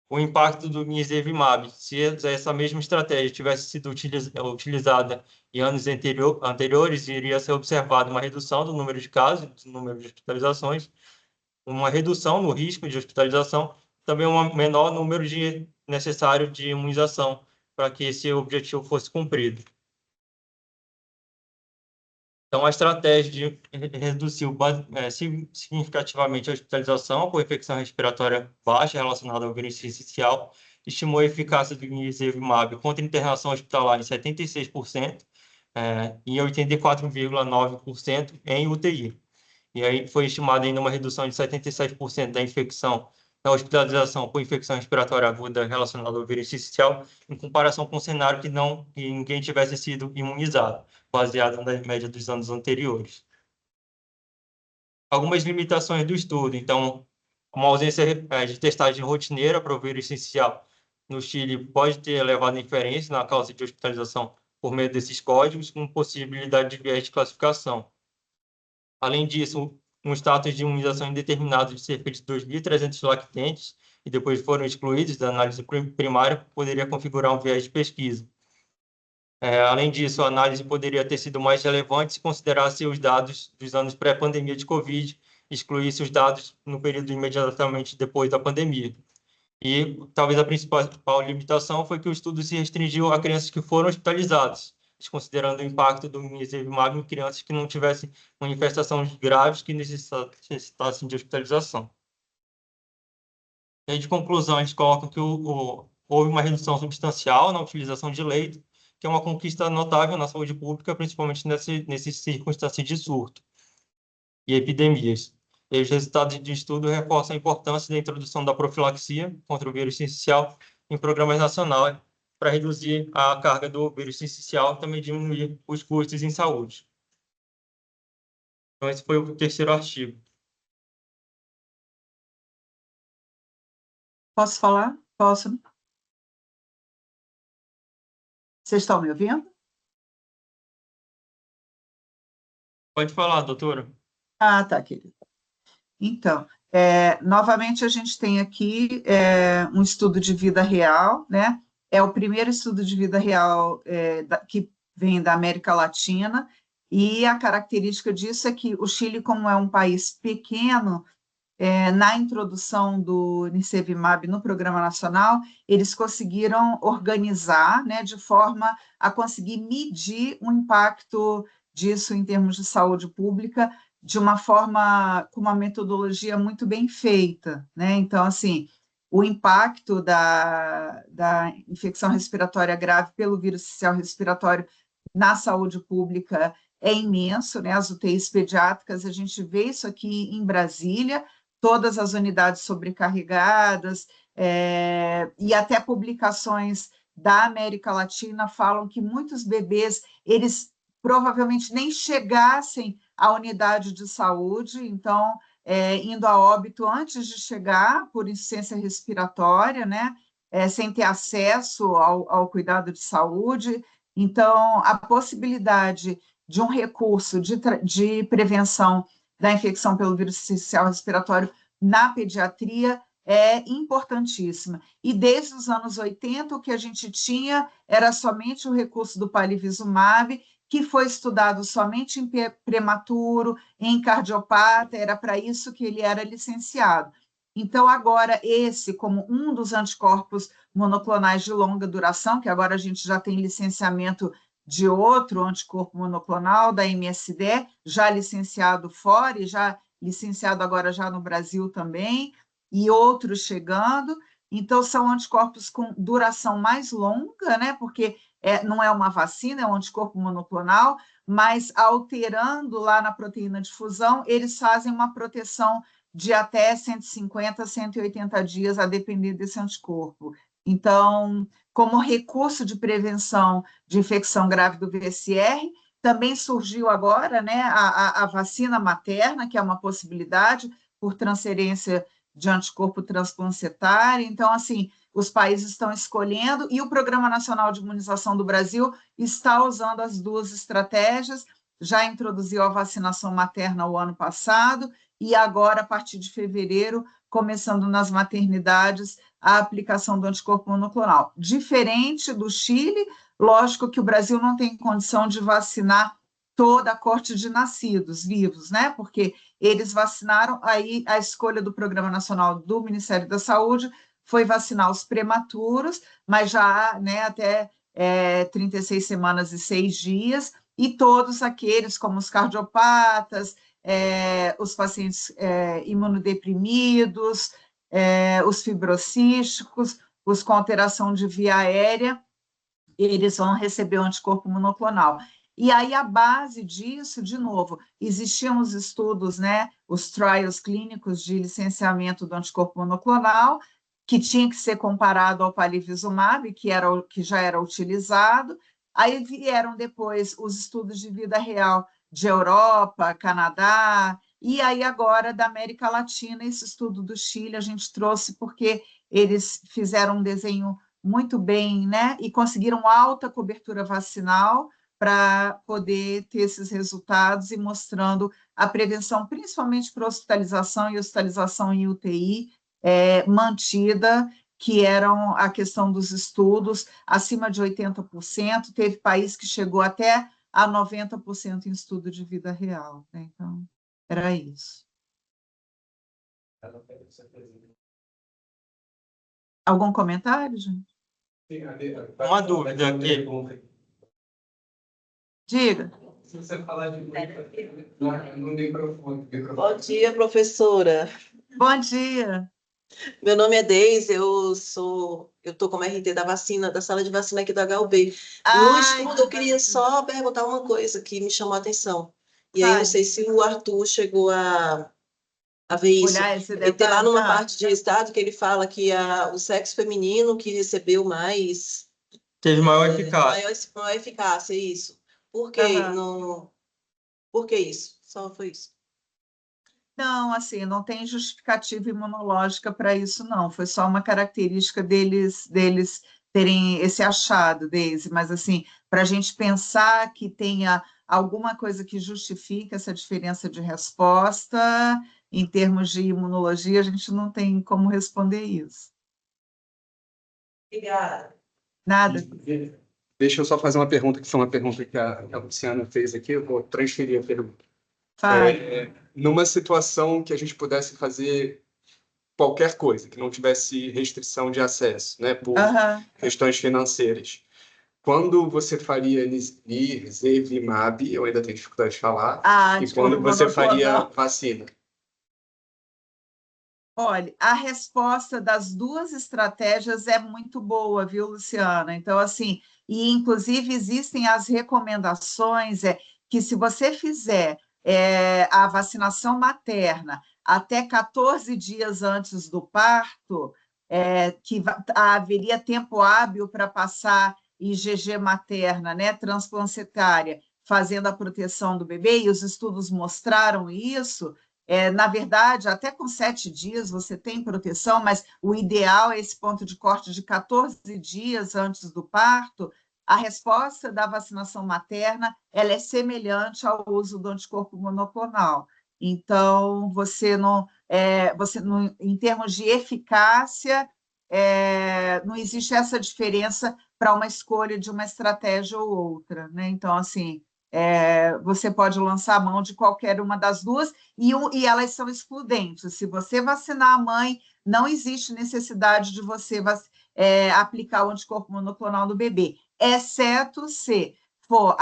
O impacto do nirsevimab, se essa mesma estratégia tivesse sido utilizada em anos anteriores, iria ser observada uma redução do número de casos, do número de hospitalizações, uma redução no risco de hospitalização, também um menor número necessário de imunização para que esse objetivo fosse cumprido. Então, a estratégia reduziu significativamente a hospitalização por infecção respiratória baixa relacionada ao vírus sincicial, estimou a eficácia do nirsevimab contra internação hospitalar em 76% e 84,9% em UTI. E aí foi estimada ainda uma redução de 77% da infecção, da hospitalização por infecção respiratória aguda relacionada ao vírus sincicial, em comparação com o cenário que ninguém tivesse sido imunizado, baseado na média dos anos anteriores. Algumas limitações do estudo. Então, uma ausência de testagem rotineira para o vírus sincicial no Chile pode ter levado a inferência na causa de hospitalização por meio desses códigos, com possibilidade de viés de classificação. Além disso, um status de imunização indeterminado de cerca de 2.300 lactentes, e depois foram excluídos da análise primária, poderia configurar um viés de pesquisa. Além disso, a análise poderia ter sido mais relevante se considerasse os dados dos anos pré-pandemia de Covid, excluísse os dados no período imediatamente depois da pandemia. E talvez a principal limitação foi que o estudo se restringiu a crianças que foram hospitalizadas, desconsiderando o impacto do nirsevimab em crianças que não tivessem manifestações graves que necessitassem de hospitalização. E aí, de conclusão, a gente coloca que houve uma redução substancial na utilização de leito, que é uma conquista notável na saúde pública, principalmente nessas circunstâncias de surto e epidemias. E os resultados de estudo reforçam a importância da introdução da profilaxia contra o vírus sincicial em programas nacionais para reduzir a carga do vírus sincicial e também diminuir os custos em saúde. Então, esse foi o terceiro artigo. Posso falar? Posso? Vocês estão me ouvindo? Pode falar, doutora. Ah, tá, querido. Então, novamente a gente tem aqui um estudo de vida real, né? É o primeiro estudo de vida real que vem da América Latina, e a característica disso é que o Chile, como é um país pequeno, na introdução do nirsevimab no Programa Nacional, eles conseguiram organizar, né, de forma a conseguir medir o impacto disso em termos de saúde pública, de uma forma, com uma metodologia muito bem feita, né? Então, assim, o impacto da infecção respiratória grave pelo vírus sincicial respiratório na saúde pública é imenso, né? As UTIs pediátricas, a gente vê isso aqui em Brasília, todas as unidades sobrecarregadas, e até publicações da América Latina falam que muitos bebês, eles provavelmente nem chegassem à unidade de saúde, então, indo a óbito antes de chegar por insuficiência respiratória, né? Sem ter acesso ao cuidado de saúde. Então, a possibilidade de um recurso de prevenção da infecção pelo vírus sincicial respiratório na pediatria é importantíssima. E desde os anos 80, o que a gente tinha era somente o recurso do palivizumab, que foi estudado somente em prematuro, em cardiopata, era para isso que ele era licenciado. Então, agora, esse, como um dos anticorpos monoclonais de longa duração, que agora a gente já tem licenciamento de outro anticorpo monoclonal, da MSD, já licenciado fora e já licenciado agora já no Brasil também, e outros chegando. Então, são anticorpos com duração mais longa, né? Porque não é uma vacina, é um anticorpo monoclonal, mas alterando lá na proteína de fusão, eles fazem uma proteção de até 150, 180 dias, a depender desse anticorpo. Então, como recurso de prevenção de infecção grave do VSR, também surgiu agora, né, a vacina materna, que é uma possibilidade por transferência de anticorpo transplacentário. Então, assim, os países estão escolhendo, e o Programa Nacional de Imunização do Brasil está usando as duas estratégias, já introduziu a vacinação materna o ano passado, e agora, a partir de fevereiro, começando nas maternidades, a aplicação do anticorpo monoclonal. Diferente do Chile, lógico que o Brasil não tem condição de vacinar toda a corte de nascidos vivos, né? Porque eles vacinaram, aí a escolha do Programa Nacional do Ministério da Saúde foi vacinar os prematuros, mas já, né, até 36 semanas e 6 dias, e todos aqueles, como os cardiopatas, os pacientes imunodeprimidos, os fibrocísticos, os com alteração de via aérea, eles vão receber o anticorpo monoclonal. E aí, a base disso, de novo, existiam os estudos, né, os trials clínicos de licenciamento do anticorpo monoclonal, que tinha que ser comparado ao palivizumab, que já era utilizado. Aí vieram depois os estudos de vida real de Europa, Canadá, e aí agora da América Latina, esse estudo do Chile a gente trouxe porque eles fizeram um desenho muito bem, né, e conseguiram alta cobertura vacinal para poder ter esses resultados e mostrando a prevenção, principalmente para hospitalização e hospitalização em UTI, mantida, que eram a questão dos estudos, acima de 80%, teve país que chegou até a 90% em estudo de vida real, né? Então, era isso. Algum comentário, gente? Uma dúvida aqui. Diga. Se você falar de no microfone. Bom dia, professora. Bom dia. Meu nome é Deise, eu estou como RT da vacina, da sala de vacina aqui da HUB. No estudo, eu queria só perguntar uma coisa que me chamou a atenção. E aí, eu não sei se o Arthur chegou a ver isso. Olhar esse Ele tem lá detalhe, numa parte de estado que ele fala que o sexo feminino que recebeu mais... Teve maior eficácia. Maior eficácia, isso. Por que Por que isso? Só foi isso. Não, assim, não tem justificativa imunológica para isso, não. Foi só uma característica deles terem esse achado, Deise, mas, assim, para a gente pensar que tenha alguma coisa que justifique essa diferença de resposta, em termos de imunologia, a gente não tem como responder isso. Obrigada. Nada. Deixa eu só fazer uma pergunta, que foi uma pergunta que a Luciana fez aqui, eu vou transferir a pergunta. Numa situação que a gente pudesse fazer qualquer coisa, que não tivesse restrição de acesso, né, por questões financeiras, quando você faria nirsevimab, eu ainda tenho dificuldade de falar, e quando você faria vacina? Olha, a resposta das duas estratégias é muito boa, viu, Luciana? Então, assim, e inclusive existem as recomendações que se você fizer a vacinação materna até 14 dias antes do parto, que haveria tempo hábil para passar IgG materna, né, transplacentária, fazendo a proteção do bebê, e os estudos mostraram isso. Na verdade, até com 7 dias você tem proteção, mas o ideal é esse ponto de corte de 14 dias antes do parto. A resposta da vacinação materna ela é semelhante ao uso do anticorpo monoclonal. Então, em termos de eficácia, não existe essa diferença para uma escolha de uma estratégia ou outra, né? Então, assim, você pode lançar a mão de qualquer uma das duas e elas são excludentes. Se você vacinar a mãe, não existe necessidade de você aplicar o anticorpo monoclonal no bebê, exceto se for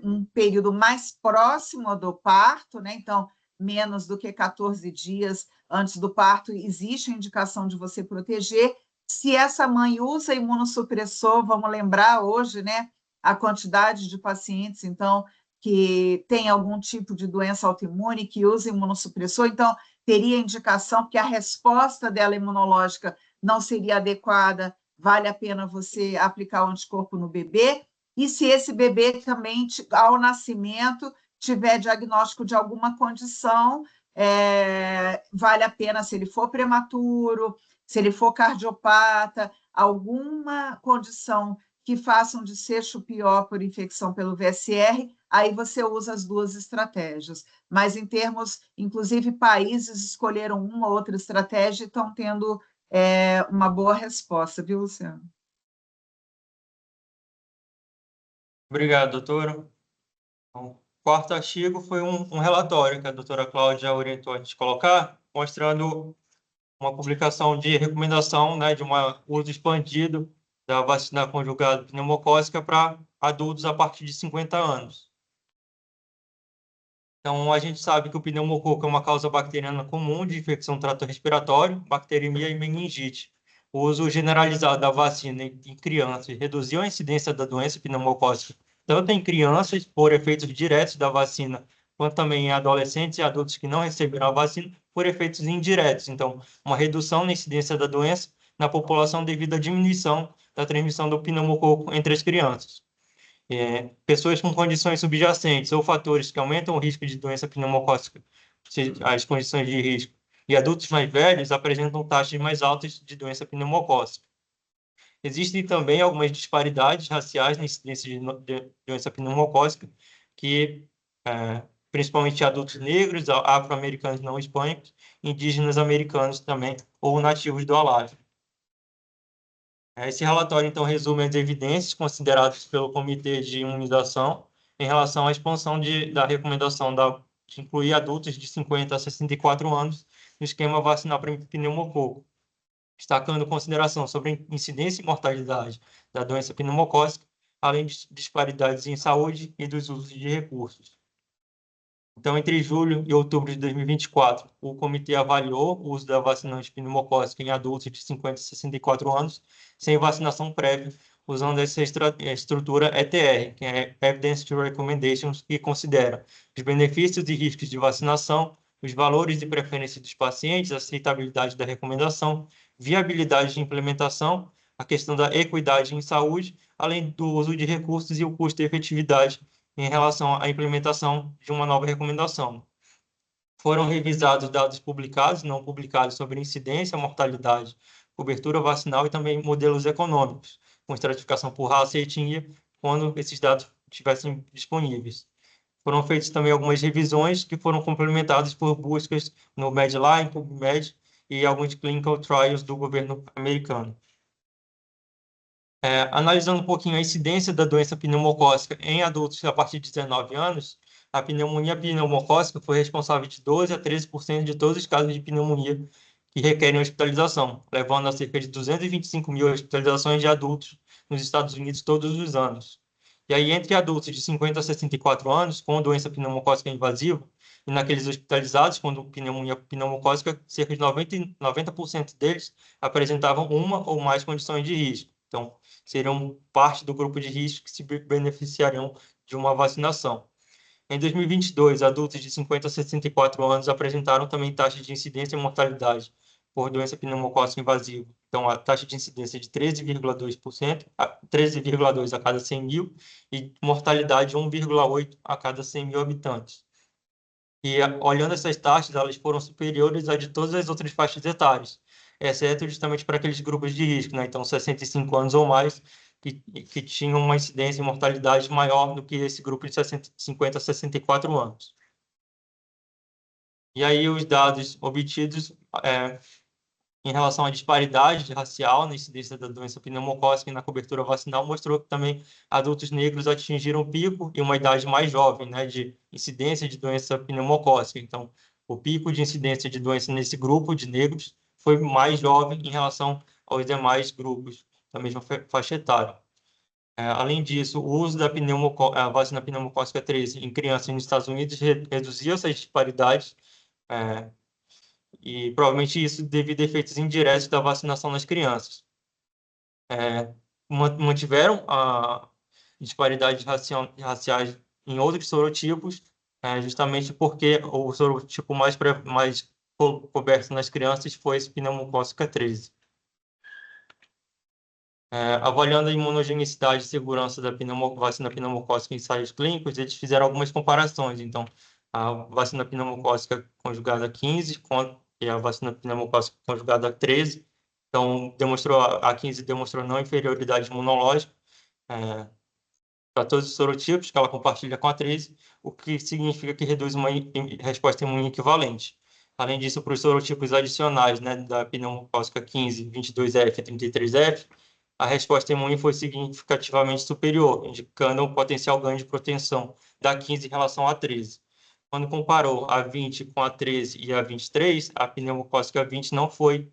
um período mais próximo do parto, né? Então, menos do que 14 dias antes do parto, existe a indicação de você proteger. Se essa mãe usa imunossupressor, vamos lembrar hoje, né, a quantidade de pacientes, então, que tem algum tipo de doença autoimune, que usa imunossupressor, então, teria indicação, porque a resposta dela imunológica não seria adequada, vale a pena você aplicar o anticorpo no bebê. E se esse bebê também, ao nascimento, tiver diagnóstico de alguma condição, vale a pena, se ele for prematuro, se ele for cardiopata, alguma condição que faça um desfecho pior por infecção pelo VSR, aí você usa as duas estratégias. Mas em termos, inclusive, países escolheram uma ou outra estratégia e estão tendo uma boa resposta, viu, Luciano? Obrigado, doutora. O quarto artigo foi um relatório que a doutora Cláudia orientou a gente colocar, mostrando uma publicação de recomendação, né, de um uso expandido da vacina conjugada pneumocócica para adultos a partir de 50 anos. Então, a gente sabe que o pneumococo é uma causa bacteriana comum de infecção do trato respiratório, bacteremia e meningite. O uso generalizado da vacina em crianças reduziu a incidência da doença pneumocócica, tanto em crianças, por efeitos diretos da vacina, quanto também em adolescentes e adultos que não receberam a vacina, por efeitos indiretos. Então, uma redução na incidência da doença na população devido à diminuição da transmissão do pneumococo entre as crianças. Pessoas com condições subjacentes ou fatores que aumentam o risco de doença pneumocócica, as condições de risco, e adultos mais velhos apresentam taxas mais altas de doença pneumocócica. Existem também algumas disparidades raciais na incidência de doença pneumocócica, que principalmente adultos negros, afro-americanos não hispânicos, indígenas americanos também, ou nativos do Alasca. Esse relatório, então, resume as evidências consideradas pelo Comitê de Imunização em relação à expansão da recomendação de incluir adultos de 50 a 64 anos no esquema vacinal para pneumococo, destacando consideração sobre a incidência e mortalidade da doença pneumocócica, além de disparidades em saúde e dos usos de recursos. Então, entre julho e outubro de 2024, o comitê avaliou o uso da vacina pneumocócica em adultos de 50 a 64 anos, sem vacinação prévia, usando essa estrutura ETR, que é Evidence to Recommendations, que considera os benefícios e riscos de vacinação, os valores e preferências dos pacientes, a aceitabilidade da recomendação, viabilidade de implementação, a questão da equidade em saúde, além do uso de recursos e o custo e efetividade em relação à implementação de uma nova recomendação. Foram revisados dados publicados e não publicados sobre incidência, mortalidade, cobertura vacinal e também modelos econômicos, com estratificação por raça e etnia, quando esses dados estivessem disponíveis. Foram feitas também algumas revisões que foram complementadas por buscas no Medline, PubMed e alguns clinical trials do governo americano. Analisando um pouquinho a incidência da doença pneumocócica em adultos a partir de 19 anos, a pneumonia pneumocócica foi responsável de 12 a 13% de todos os casos de pneumonia que requerem hospitalização, levando a cerca de 225 mil hospitalizações de adultos nos Estados Unidos todos os anos. E aí, entre adultos de 50 a 64 anos com doença pneumocócica invasiva, e naqueles hospitalizados com pneumonia pneumocócica, cerca de 90% deles apresentavam uma ou mais condições de risco. Então, seriam parte do grupo de risco que se beneficiariam de uma vacinação. Em 2022, adultos de 50 a 64 anos apresentaram também taxas de incidência e mortalidade por doença pneumocócica invasiva Então, a taxa de incidência é de 13,2%, 13,2 a cada 100 mil, e mortalidade 1,8 a cada 100 mil habitantes. E olhando essas taxas, elas foram superiores a de todas as outras faixas etárias, exceto justamente para aqueles grupos de risco, né? Então, 65 anos ou mais, que tinham uma incidência e mortalidade maior do que esse grupo de 50 a 64 anos. E aí, os dados obtidos em relação à disparidade racial na incidência da doença pneumocócica e na cobertura vacinal, mostrou que também adultos negros atingiram o pico e uma idade mais jovem, né, de incidência de doença pneumocócica. Então, o pico de incidência de doença nesse grupo de negros foi mais jovem em relação aos demais grupos da mesma faixa etária. Além disso, o uso da vacina pneumocócica 13 em crianças nos Estados Unidos reduziu essas disparidades, e provavelmente isso devido a efeitos indiretos da vacinação nas crianças. Mantiveram a disparidades raciais em outros sorotipos, justamente porque o sorotipo mais coberto nas crianças foi esse pneumocócica 13. Avaliando a imunogenicidade e segurança da vacina pneumocócica em ensaios clínicos, eles fizeram algumas comparações. Então, a vacina pneumocócica conjugada 15 e a vacina pneumocócica conjugada 13. Então, a 15 demonstrou não inferioridade imunológica para todos os sorotipos que ela compartilha com a 13, o que significa que reduz uma resposta imune equivalente. Além disso, para os sorotipos adicionais, né, da pneumocócica 15, 22F e 33F, a resposta imune foi significativamente superior, indicando um potencial ganho de proteção da 15 em relação à 13. Quando comparou a 20 com a 13 e a 23, a pneumocócica 20 foi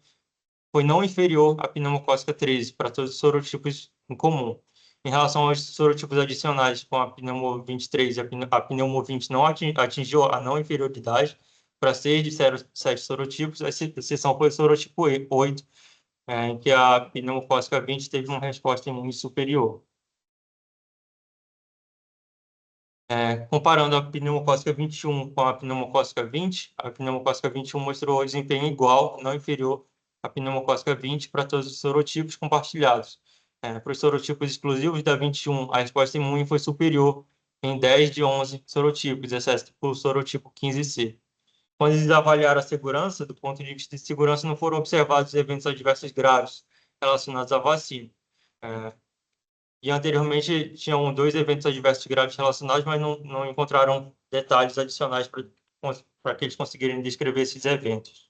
não inferior à pneumocócica 13 para todos os sorotipos em comum. Em relação aos sorotipos adicionais, com a pneumo 23 e a pneumo 20 não atingiu a não inferioridade para 6 de 7 sorotipos, a exceção foi o sorotipo 8, em que a pneumocócica 20 teve uma resposta imune superior. Comparando a pneumocócica 21 com a pneumocócica 20, a pneumocócica 21 mostrou desempenho igual, não inferior à pneumocócica 20 para todos os sorotipos compartilhados. Para os sorotipos exclusivos da 21, a resposta imune foi superior em 10 de 11 sorotipos, exceto para o sorotipo 15C. Quando eles avaliaram a segurança, do ponto de vista de segurança, não foram observados eventos adversos graves relacionados à vacina. E anteriormente tinham 2 eventos adversos graves relacionados, mas não encontraram detalhes adicionais para que eles conseguirem descrever esses eventos.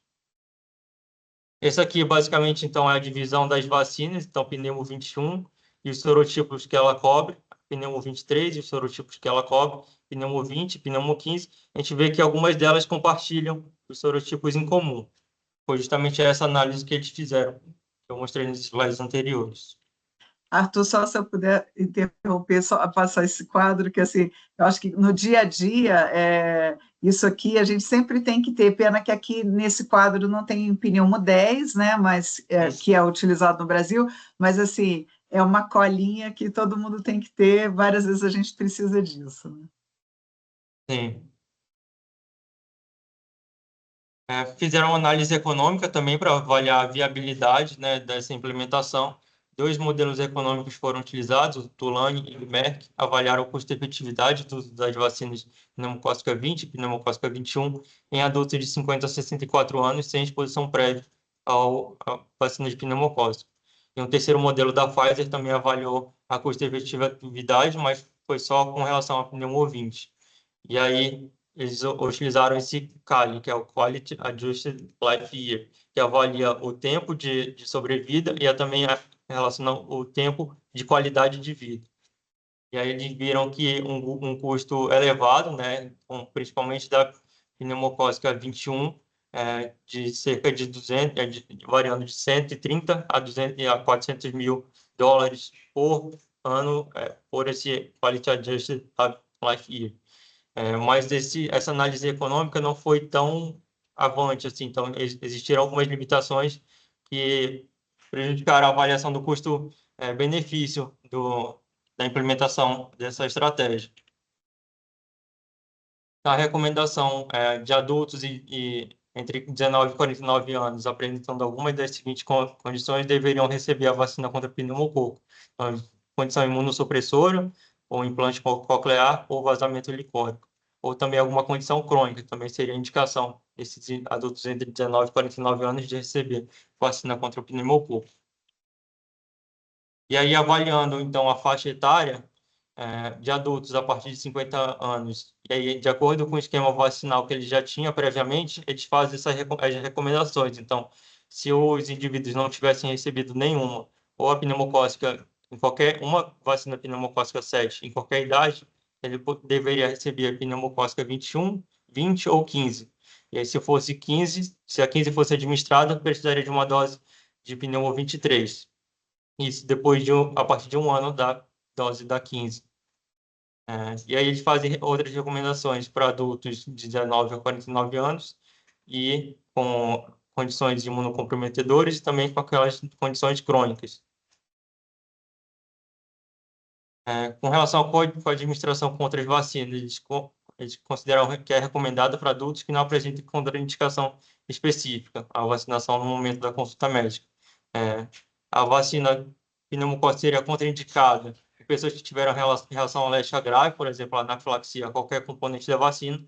Esse aqui, basicamente, então, é a divisão das vacinas, então, pneumo 21 e os sorotipos que ela cobre, pneumo 23 e os sorotipos que ela cobre, pneumo 20, pneumo 15. A gente vê que algumas delas compartilham os sorotipos em comum. Foi justamente essa análise que eles fizeram, que eu mostrei nos slides anteriores. Arthur, só se eu puder interromper, só passar esse quadro, que assim, eu acho que no dia a dia, isso aqui a gente sempre tem que ter, pena que aqui nesse quadro não tem pneumo 10, né, mas, que é utilizado no Brasil, mas assim, é uma colinha que todo mundo tem que ter, várias vezes a gente precisa disso. Né? Sim. Fizeram uma análise econômica também para avaliar a viabilidade, né, dessa implementação. 2 modelos econômicos foram utilizados, o Tulane e o Merck, avaliaram a custo-efetividade das vacinas pneumocócica 20 e pneumocócica 21 em adultos de 50 a 64 anos sem exposição prévia à vacina de pneumocócica. E um terceiro modelo da Pfizer também avaliou a custo-efetividade, mas foi só com relação à pneumo 20. E aí, eles utilizaram esse CALI, que é o Quality Adjusted Life Year, que avalia o tempo de sobrevida e também relaciona o tempo de qualidade de vida. E aí eles viram que um custo elevado, né, principalmente da pneumocócica 21, de cerca de 200, variando de 130 a 400 mil dólares por ano, por esse Quality Adjusted Life Year. Mas essa análise econômica não foi tão avante assim, então existiram algumas limitações que prejudicaram a avaliação do custo-benefício da implementação dessa estratégia. A recomendação de adultos e entre 19 e 49 anos apresentando alguma das seguintes condições deveriam receber a vacina contra pneumococo. Então, condição imunossupressora, ou implante coclear, ou vazamento licórico. Ou também alguma condição crônica, também seria indicação desses adultos entre 19 e 49 anos de receber vacina contra o pneumococo. E aí, avaliando, então, a faixa etária de adultos a partir de 50 anos, e aí, de acordo com o esquema vacinal que ele já tinha previamente, eles fazem as recomendações. Então, se os indivíduos não tivessem recebido nenhuma, ou a pneumocócica, uma vacina pneumocócica 7, em qualquer idade, ele deveria receber a pneumocócica 21, 20 ou 15. E aí, se fosse 15, se a 15 fosse administrada, precisaria de uma dose de pneumo 23. Isso depois a partir de um ano da dose da 15. E aí eles fazem outras recomendações para adultos de 19 a 49 anos e com condições imunocomprometedoras e também com aquelas condições crônicas. Com relação à co-administração com outras vacinas, eles consideram que é recomendada para adultos que não apresentem contraindicação específica à vacinação no momento da consulta médica. A vacina pneumocócica seria contraindicada em pessoas que tiveram reação alérgica grave, por exemplo, anafilaxia a qualquer componente da vacina.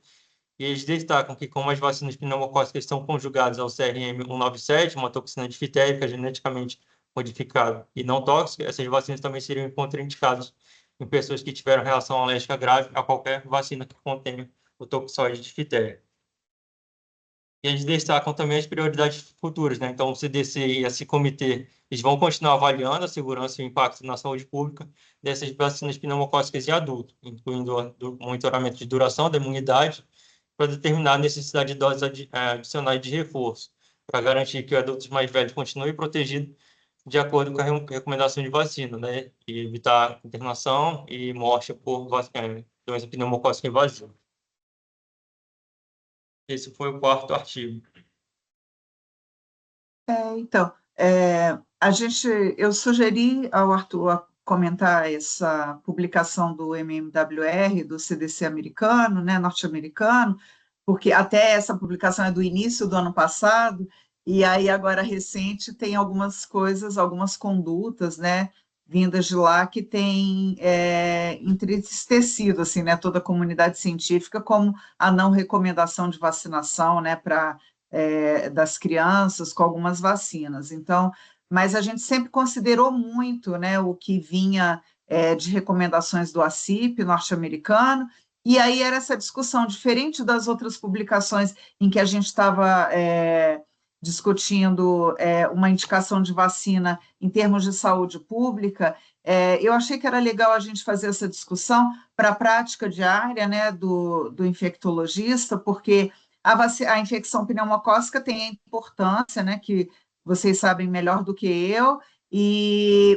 E eles destacam que, como as vacinas pneumocócicas estão conjugadas ao CRM197, uma toxina difterica geneticamente modificada e não tóxica, essas vacinas também seriam contraindicadas em pessoas que tiveram reação alérgica grave a qualquer vacina que contenha o toxoide difterico. E eles destacam também as prioridades futuras, né? Então, o CDC e esse comitê, eles vão continuar avaliando a segurança e o impacto na saúde pública dessas vacinas pneumocócicas em adulto, incluindo o monitoramento de duração da imunidade, para determinar a necessidade de doses adicionais de reforço, para garantir que os adultos mais velhos continuem protegidos de acordo com a recomendação de vacina, né? E evitar internação e morte por doença pneumocócica invasiva. Esse foi o 4º artigo. Então, eu sugeri ao Arthur comentar essa publicação do MMWR, do CDC americano, né, norte-americano, porque até essa publicação é do início do ano passado, e aí agora recente tem algumas coisas, algumas condutas, né, vindas de lá que tem entristecido, assim, né, toda a comunidade científica, como a não recomendação de vacinação, né, das crianças com algumas vacinas. Então, mas a gente sempre considerou muito, né, o que vinha de recomendações do ACIP norte-americano, e aí era essa discussão, diferente das outras publicações em que a gente estava discutindo uma indicação de vacina em termos de saúde pública, eu achei que era legal a gente fazer essa discussão para a prática diária, né, do infectologista, porque a infecção pneumocócica tem a importância, né, que vocês sabem melhor do que eu,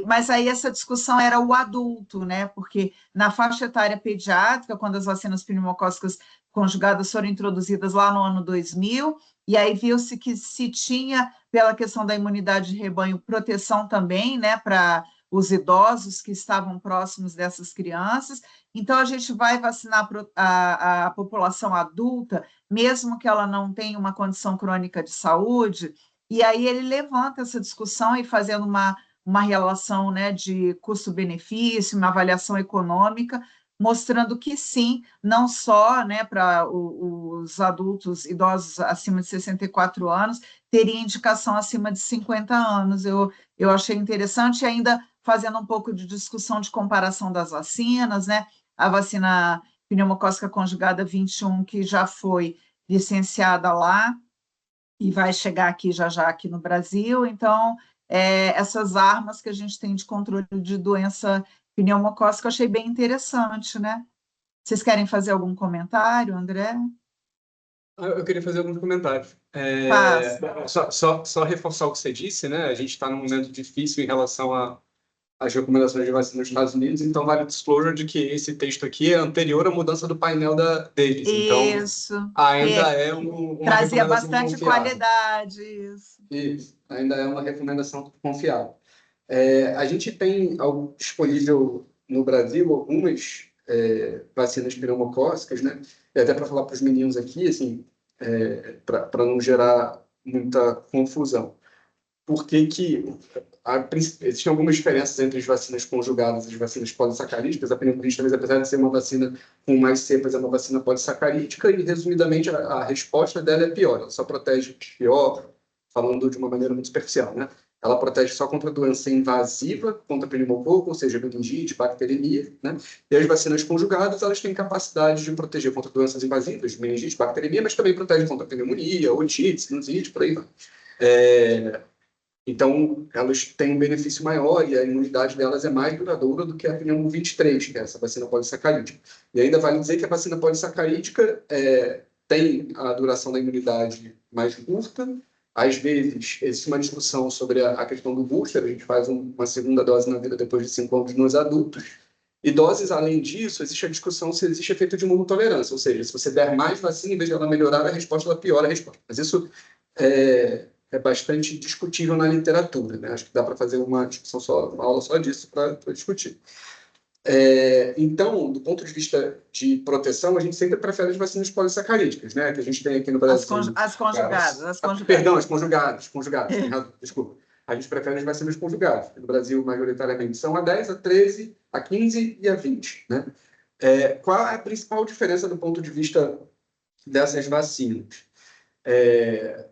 mas aí essa discussão era o adulto, né, porque na faixa etária pediátrica, quando as vacinas pneumocócicas conjugadas foram introduzidas lá no ano 2000, e aí viu-se que se tinha, pela questão da imunidade de rebanho, proteção também, né, para os idosos que estavam próximos dessas crianças. Então, a gente vai vacinar a população adulta, mesmo que ela não tenha uma condição crônica de saúde, e aí ele levanta essa discussão e fazendo uma relação, né, de custo-benefício, uma avaliação econômica, mostrando que sim, não só, né, para os adultos idosos acima de 64 anos, teria indicação acima de 50 anos. Eu achei interessante, e ainda fazendo um pouco de discussão de comparação das vacinas, né, a vacina pneumocócica conjugada 21, que já foi licenciada lá e vai chegar aqui já aqui no Brasil. Então, essas armas que a gente tem de controle de doença pneumocócica, eu achei bem interessante, né? Vocês querem fazer algum comentário, André? Eu queria fazer alguns comentários. Só reforçar o que você disse, né? A gente está num momento difícil em relação às recomendações de vacina nos Estados Unidos, então vale o disclosure de que esse texto aqui é anterior à mudança do painel deles. Isso. Então, ainda é uma trazia recomendação bastante confiável. Qualidade, Isso, ainda é uma recomendação confiável. A gente tem disponível no Brasil algumas vacinas pneumocócicas, né? E até para falar para os meninos aqui, assim, para não gerar muita confusão. Por que existem algumas diferenças entre as vacinas conjugadas e as vacinas polissacarídicas? A pneumonia, talvez, apesar de ser uma vacina com mais cepas, é uma vacina polissacarídica e, resumidamente, a resposta dela é pior. Ela só protege pior, falando de uma maneira muito superficial, né? Ela protege só contra doença invasiva, contra pneumococo, ou seja, meningite, bacteremia, né? E as vacinas conjugadas, elas têm capacidade de proteger contra doenças invasivas, meningite, bacteremia, mas também protege contra pneumonia, otite, sinusite, por aí vai. Então, elas têm um benefício maior e a imunidade delas é mais duradoura do que a pneumo 23, que é essa vacina polissacarídica. E ainda vale dizer que a vacina polissacarídica tem a duração da imunidade mais curta. Às vezes, existe uma discussão sobre a questão do booster, a gente faz uma segunda dose na vida depois de 5 anos nos adultos. E doses, além disso, existe a discussão se existe efeito de imunotolerância, ou seja, se você der mais vacina, em vez de ela melhorar a resposta, ela piora a resposta. Mas isso é bastante discutível na literatura, né? Acho que dá para fazer uma discussão uma aula só disso para discutir. Então, do ponto de vista de proteção, a gente sempre prefere as vacinas polissacarídicas, né? Que a gente tem aqui no Brasil. As conjugadas. Perdão, as conjugadas, tem razão, desculpa. A gente prefere as vacinas conjugadas. No Brasil, majoritariamente, são a 10, a 13, a 15 e a 20, né? Qual é a principal diferença do ponto de vista dessas vacinas?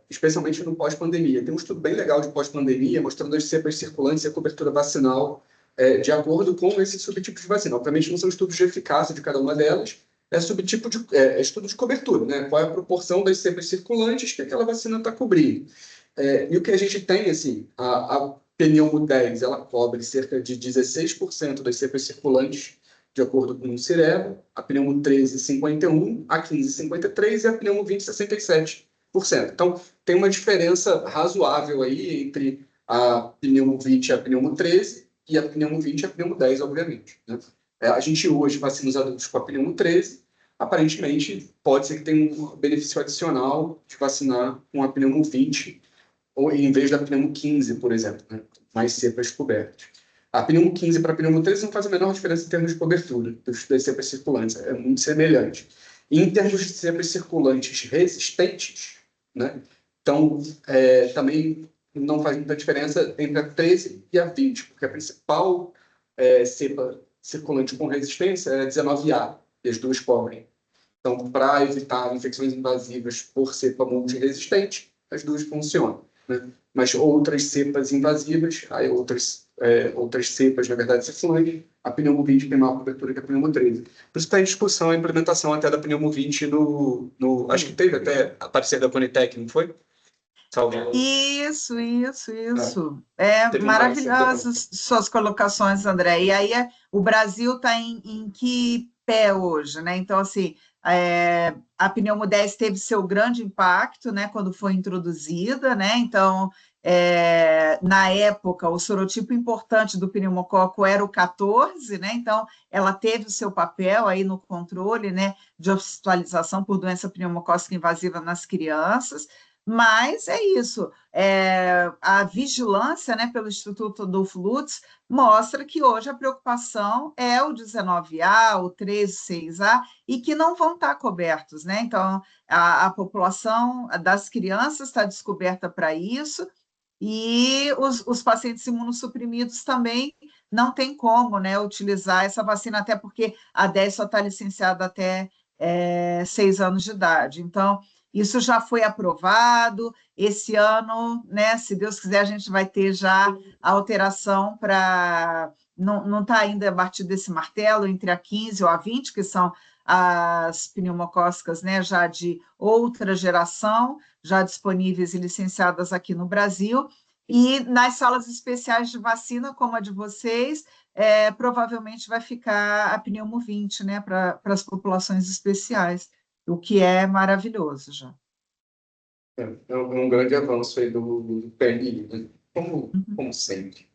Especialmente no pós-pandemia. Tem um estudo bem legal de pós-pandemia mostrando as cepas circulantes e a cobertura vacinal de acordo com esses subtipos de vacina. Obviamente, não são estudos de eficácia de cada uma delas, é estudo de cobertura, né? Qual é a proporção das cepas circulantes que aquela vacina está cobrindo. E o que a gente tem, assim, a pneumo 10, ela cobre cerca de 16% das cepas circulantes, de acordo com o Cireva, a pneumo 13, 51%, a 15, 53% e a pneumo 20, 67%. Então, tem uma diferença razoável aí entre a pneumo 20 e a pneumo 13 e a pneumo 20 e a pneumo 10, obviamente, né? A gente hoje vacina os adultos com a pneumo 13, aparentemente pode ser que tenha um benefício adicional de vacinar com a pneumo 20, ou em vez da pneumo 15, por exemplo, né? Mais cepas cobertas. A pneumo 15 para a pneumo 13 não faz a menor diferença em termos de cobertura das cepas circulantes, é muito semelhante. E em termos de cepas circulantes resistentes, né? Então, também não faz muita diferença entre a 13 e a 20, porque a principal cepa circulante com resistência é a 19A, e as duas cobrem. Então, para evitar infecções invasivas por cepa multiresistente, as duas funcionam, né? Mas outras cepas invasivas, aí outras cepas, na verdade, circulantes, a pneumo 20 tem maior cobertura que a pneumo 13. Por isso está em discussão a implementação até da pneumo 20 acho que teve até a parceria da Conitec, não foi? Isso. Maravilhosas suas colocações, André. E aí o Brasil está em que pé hoje, né? Então, assim, a pneumo 10 teve seu grande impacto, né, quando foi introduzida, né? Então, na época, o sorotipo importante do pneumococo era o 14, né? Então, ela teve o seu papel aí no controle, né, de hospitalização por doença pneumocócica invasiva nas crianças. Mas é isso, a vigilância, né, pelo Instituto do Flutz mostra que hoje a preocupação é o 19A, o 13, 6A, e que não vão estar cobertos, né? Então, a população das crianças está descoberta para isso, e os pacientes imunossuprimidos também não tem como, né, utilizar essa vacina, até porque a 10 só está licenciada até 6 anos de idade. Então, isso já foi aprovado, esse ano, né, se Deus quiser, a gente vai ter já a alteração para... Não está ainda batido esse martelo entre a 15 ou a 20, que são as pneumocócicas, né, já de outra geração, já disponíveis e licenciadas aqui no Brasil, e nas salas especiais de vacina, como a de vocês, provavelmente vai ficar a pneumo 20, né, para as populações especiais, o que é maravilhoso já. É um grande avanço aí do PNI, né? Como sempre.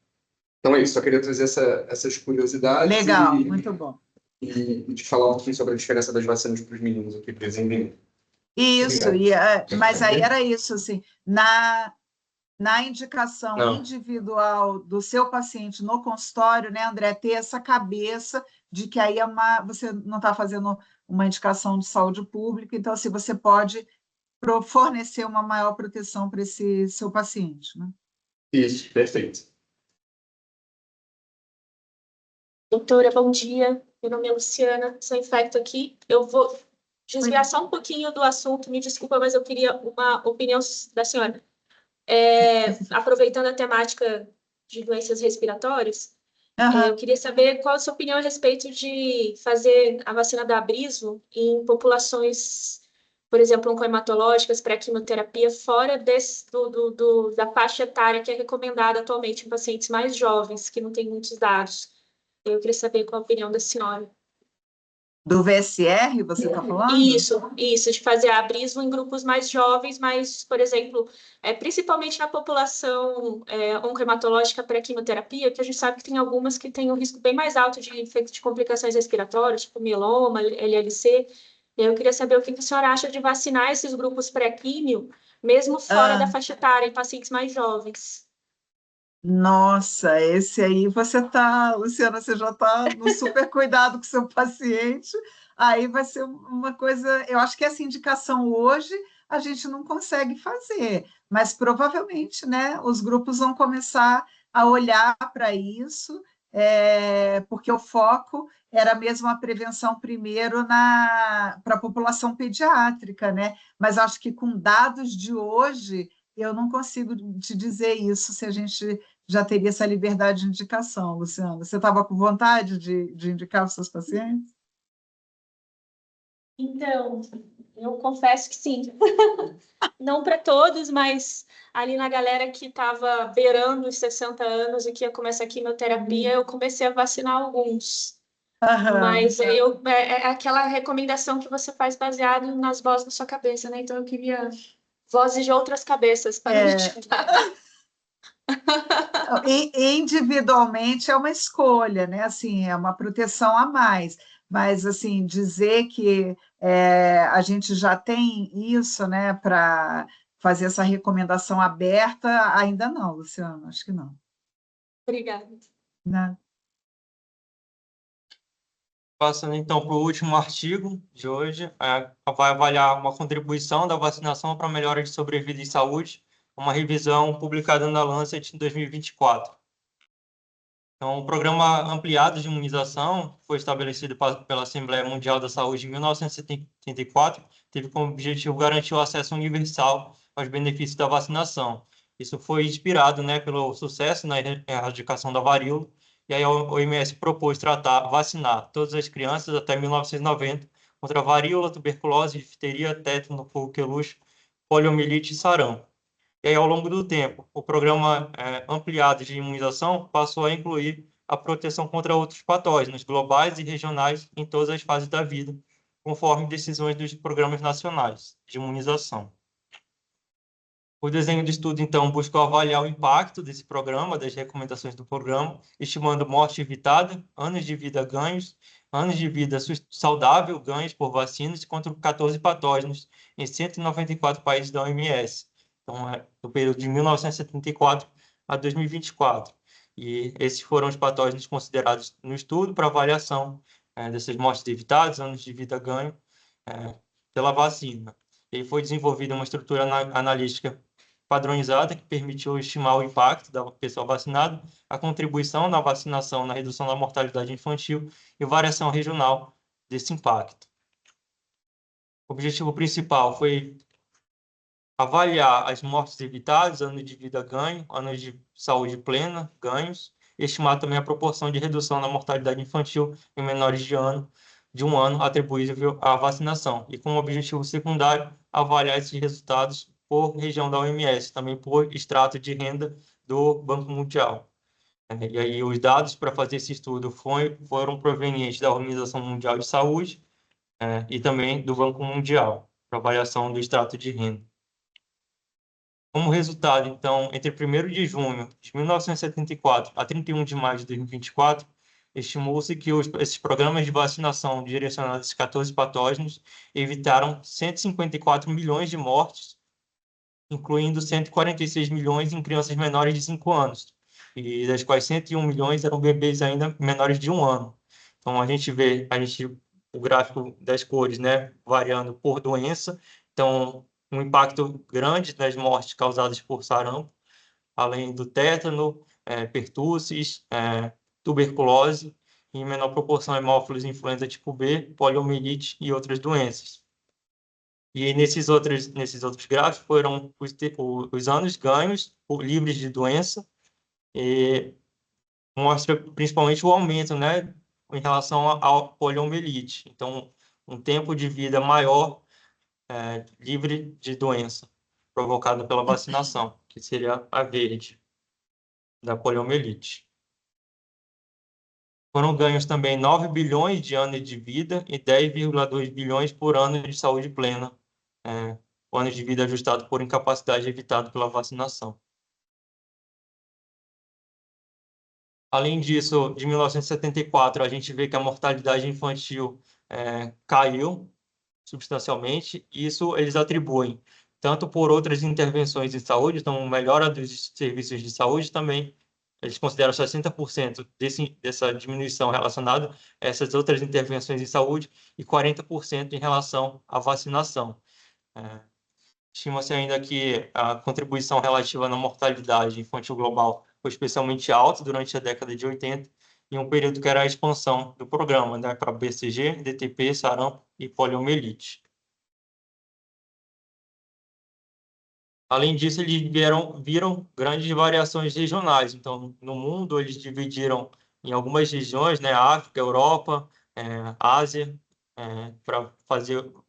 Então é isso, só queria trazer essas curiosidades. Legal, muito bom. E te falar um pouquinho sobre a diferença das vacinas para os meninos aqui, presente. Isso, mas aí era isso, assim, na indicação individual do seu paciente no consultório, né, André, ter essa cabeça de que aí você não está fazendo uma indicação de saúde pública, então, assim, você pode fornecer uma maior proteção para esse seu paciente, né? Isso, perfeito. Doutora, bom dia. Meu nome é Luciana, sou infecto aqui. Eu vou desviar só um pouquinho do assunto, me desculpa, mas eu queria uma opinião da senhora. Aproveitando a temática de doenças respiratórias, eu queria saber qual a sua opinião a respeito de fazer a vacina da Abrismo em populações, por exemplo, oncohematológicas, pré-quimioterapia, fora da faixa etária que é recomendada atualmente em pacientes mais jovens, que não têm muitos dados. Eu queria saber qual a opinião da senhora. Do VSR, você está falando? Isso, de fazer a Abrismo em grupos mais jovens, mas, por exemplo, principalmente na população oncohematológica pré-quimioterapia, que a gente sabe que tem algumas que têm um risco bem mais alto de complicações respiratórias, tipo mieloma, LLC. Eu queria saber o que a senhora acha de vacinar esses grupos pré-químio, mesmo fora da faixa etária, em pacientes mais jovens. Nossa, esse aí você está, Luciana, você já está no super cuidado com o seu paciente, aí vai ser uma coisa, eu acho que essa indicação hoje a gente não consegue fazer, mas provavelmente, né, os grupos vão começar a olhar para isso, porque o foco era mesmo a prevenção primeiro para a população pediátrica, né? Mas acho que com dados de hoje, eu não consigo te dizer isso, se a gente já teria essa liberdade de indicação, Luciana. Você estava com vontade de indicar os seus pacientes? Então, eu confesso que sim. Não para todos, mas ali na galera que estava beirando os 60 anos e que ia começar a quimioterapia, eu comecei a vacinar alguns. Mas é aquela recomendação que você faz baseado nas vozes da sua cabeça, né? Então eu queria vozes de outras cabeças para me ajudar. Individualmente é uma escolha, né? Assim, é uma proteção a mais, mas assim, dizer que a gente já tem isso, né, para fazer essa recomendação aberta, ainda não, Luciana, acho que não. Obrigada. Né? Passando então para o último artigo de hoje, vai avaliar uma contribuição da vacinação para a melhora de sobrevida e saúde, uma revisão publicada na Lancet em 2024. Então, o Programa Ampliado de Imunização foi estabelecido pela Assembleia Mundial da Saúde em 1974, teve como objetivo garantir o acesso universal aos benefícios da vacinação. Isso foi inspirado, né, pelo sucesso na erradicação da varíola, e aí a OMS propôs vacinar todas as crianças até 1990 contra varíola, tuberculose, difteria, tétano, coqueluche, poliomielite e sarampo. E aí, ao longo do tempo, o programa ampliado de imunização passou a incluir a proteção contra outros patógenos globais e regionais em todas as fases da vida, conforme decisões dos programas nacionais de imunização. O desenho de estudo, então, buscou avaliar o impacto desse programa, das recomendações do programa, estimando morte evitada, anos de vida ganhos, anos de vida saudável ganhos por vacinas contra 14 patógenos em 194 países da OMS. Então, no período de 1974 a 2024. E esses foram os patógenos considerados no estudo para avaliação dessas mortes evitadas, anos de vida ganho pela vacina. E foi desenvolvida uma estrutura analítica padronizada que permitiu estimar o impacto da pessoa vacinada, a contribuição da vacinação na redução da mortalidade infantil e variação regional desse impacto. O objetivo principal foi avaliar as mortes evitadas, anos de vida ganho, anos de saúde plena, ganhos, e estimar também a proporção de redução na mortalidade infantil em menores de um ano atribuível à vacinação, e como objetivo secundário, avaliar esses resultados por região da OMS, também por extrato de renda do Banco Mundial. E aí os dados para fazer esse estudo foram provenientes da Organização Mundial de Saúde e também do Banco Mundial, para avaliação do extrato de renda. Como resultado, então, entre 1º de junho de 1974 a 31 de maio de 2024, estimou-se que esses programas de vacinação direcionados a esses 14 patógenos evitaram 154 milhões de mortes, incluindo 146 milhões em crianças menores de 5 anos, e das quais 101 milhões eram bebês ainda menores de 1 ano. Então, a gente vê o gráfico das cores, né, variando por doença. Então, um impacto grande nas mortes causadas por sarampo, além do tétano, pertussis, tuberculose, e em menor proporção hemófilos influenza tipo B, poliomielite e outras doenças. E nesses outros gráficos foram os anos ganhos livres de doença, e mostra principalmente o aumento, né, em relação à poliomielite. Então, um tempo de vida maior livre de doença provocada pela vacinação, que seria a verde, da poliomielite. Foram ganhos também 9 bilhões de anos de vida e 10,2 bilhões por ano de saúde plena, anos de vida ajustado por incapacidade evitado pela vacinação. Além disso, de 1974, a gente vê que a mortalidade infantil caiu substancialmente. Isso eles atribuem tanto por outras intervenções em saúde, então melhora dos serviços de saúde também. Eles consideram 60% dessa diminuição relacionada a essas outras intervenções em saúde e 40% em relação à vacinação. Estima-se ainda que a contribuição relativa na mortalidade infantil global foi especialmente alta durante a década de 80, em um período que era a expansão do programa, né, para BCG, DTP, sarampo e poliomielite. Além disso, eles viram grandes variações regionais. Então, no mundo, eles dividiram em algumas regiões, né, África, Europa, Ásia, para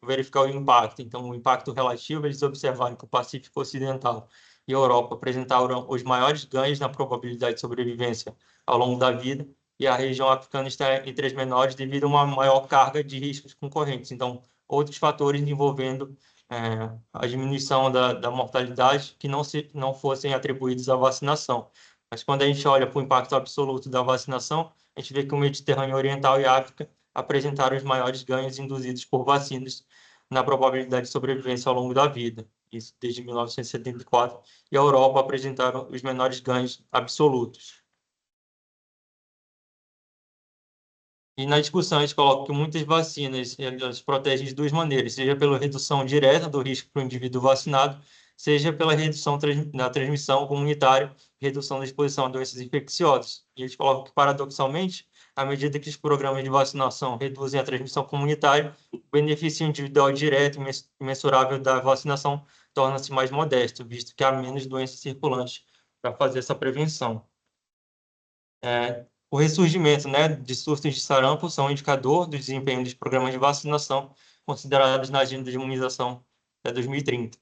verificar o impacto. Então, o impacto relativo, eles observaram que o Pacífico Ocidental e a Europa apresentaram os maiores ganhos na probabilidade de sobrevivência ao longo da vida, e a região africana está entre as menores devido a uma maior carga de riscos concorrentes. Então, outros fatores envolvendo a diminuição da mortalidade que não fossem atribuídos à vacinação. Mas quando a gente olha para o impacto absoluto da vacinação, a gente vê que o Mediterrâneo Oriental e a África apresentaram os maiores ganhos induzidos por vacinas na probabilidade de sobrevivência ao longo da vida, isso desde 1974, e a Europa apresentaram os menores ganhos absolutos. E na discussão, a gente coloca que muitas vacinas elas protegem de duas maneiras, seja pela redução direta do risco para o indivíduo vacinado, seja pela redução da transmissão comunitária e redução da exposição a doenças infecciosas. E a gente coloca que, paradoxalmente, à medida que os programas de vacinação reduzem a transmissão comunitária, o benefício individual direto e mensurável da vacinação torna-se mais modesto, visto que há menos doenças circulantes para fazer essa prevenção. O ressurgimento, né, de surtos de sarampo são um indicador do desempenho dos programas de vacinação considerados na agenda de imunização até 2030.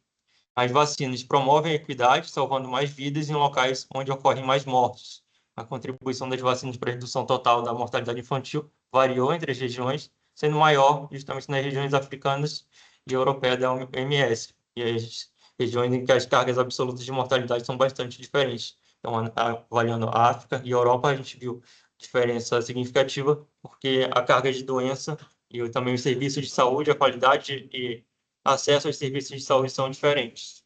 As vacinas promovem a equidade, salvando mais vidas em locais onde ocorrem mais mortes. A contribuição das vacinas para a redução total da mortalidade infantil variou entre as regiões, sendo maior justamente nas regiões africanas e europeias da OMS, e as regiões em que as cargas absolutas de mortalidade são bastante diferentes. Então, avaliando a África e a Europa, a gente viu diferença significativa, porque a carga de doença e também os serviços de saúde, a qualidade e acesso aos serviços de saúde são diferentes.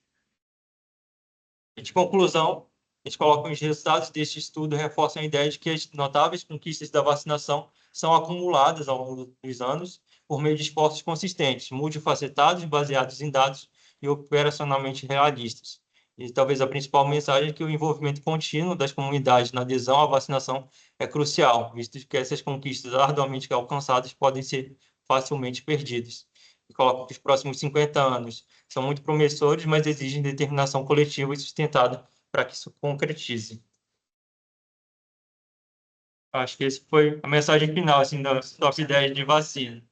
E de conclusão, a gente coloca que os resultados deste estudo reforçam a ideia de que as notáveis conquistas da vacinação são acumuladas ao longo dos anos por meio de esforços consistentes, multifacetados, baseados em dados e operacionalmente realistas. E talvez a principal mensagem é que o envolvimento contínuo das comunidades na adesão à vacinação é crucial, visto que essas conquistas arduamente alcançadas podem ser facilmente perdidas. E coloco que os próximos 50 anos são muito promissores, mas exigem determinação coletiva e sustentada para que isso concretize. Acho que essa foi a mensagem final assim, da top 10 de vacina.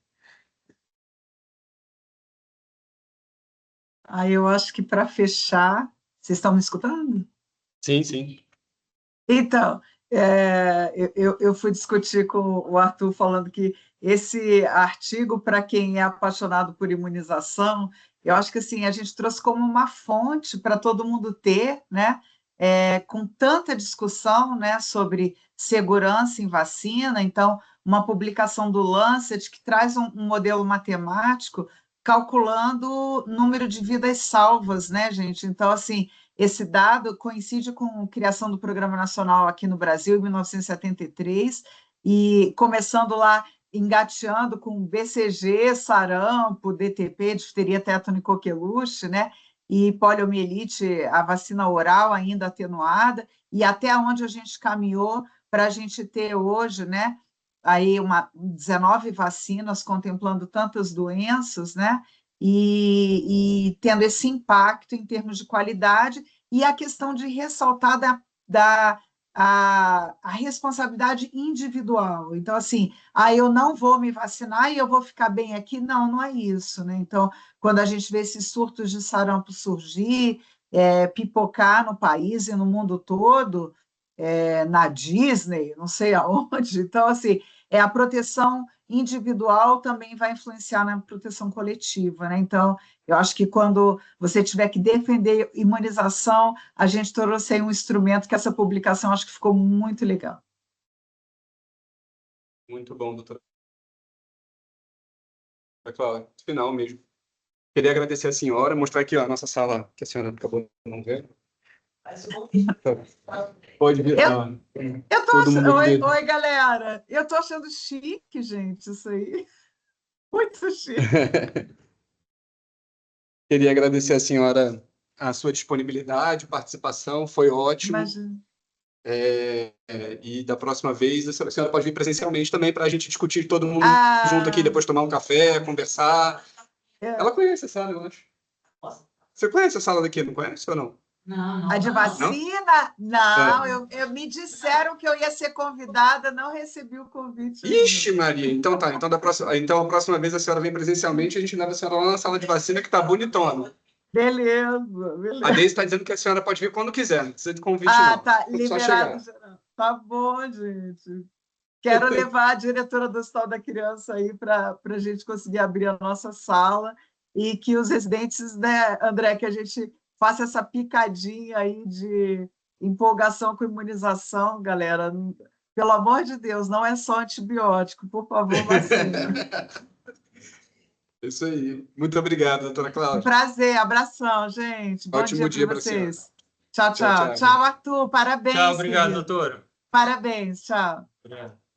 Eu acho que para fechar, vocês estão me escutando? Sim, sim. Então, eu fui discutir com o Arthur falando que esse artigo, para quem é apaixonado por imunização, eu acho que assim, a gente trouxe como uma fonte para todo mundo ter, né? Com tanta discussão, né, sobre segurança em vacina, então, uma publicação do Lancet que traz um modelo matemático calculando o número de vidas salvas, né, gente? Então, assim, esse dado coincide com a criação do Programa Nacional aqui no Brasil, em 1973, e começando lá engateando com BCG, sarampo, DTP, difteria, tétano e coqueluche, né? E poliomielite, a vacina oral ainda atenuada, e até onde a gente caminhou para a gente ter hoje, né? Aí 19 vacinas contemplando tantas doenças, né? E tendo esse impacto em termos de qualidade, e a questão de ressaltar a responsabilidade individual. Então, assim, eu não vou me vacinar e eu vou ficar bem aqui. Não, não é isso, né? Então, quando a gente vê esses surtos de sarampo surgir, pipocar no país e no mundo todo, na Disney, não sei aonde. Então, assim, a proteção individual também vai influenciar na proteção coletiva, né? Então, eu acho que quando você tiver que defender imunização, a gente trouxe aí um instrumento que essa publicação acho que ficou muito legal. Muito bom, doutora. Cláudia, final mesmo. Queria agradecer a senhora, mostrar aqui ó, a nossa sala, que a senhora acabou não vendo. Pode vir. Eu tô achando... Oi, galera. Eu tô achando chique, gente, isso aí. Muito chique. Queria agradecer a senhora a sua disponibilidade, participação, foi ótimo. Imagina. E da próxima vez a senhora pode vir presencialmente também para a gente discutir todo mundo junto aqui, depois tomar um café, conversar. Ela conhece a sala, eu acho. Você conhece a sala daqui, não conhece ou não? Não. A de vacina? Não, eu me disseram que eu ia ser convidada, não recebi o convite. Ixi, Maria, então tá. Então, a próxima vez a senhora vem presencialmente e a gente leva a senhora lá na sala de vacina que tá bonitona. Beleza. A Deise está dizendo que a senhora pode vir quando quiser, não precisa de convite, não. Tá, liberado. Tá bom, gente. Quero levar a diretora do Hospital da Criança aí para a gente conseguir abrir a nossa sala e que os residentes, né, André, que a gente faça essa picadinha aí de empolgação com imunização, galera. Pelo amor de Deus, não é só antibiótico, por favor, vacina. Isso aí. Muito obrigado, doutora Cláudia. Um prazer, abração, gente. Bom Ótimo dia para vocês. Tchau, tchau. Tchau, Arthur. Parabéns. Tchau, obrigado, querido. doutora. Parabéns, tchau. Obrigado.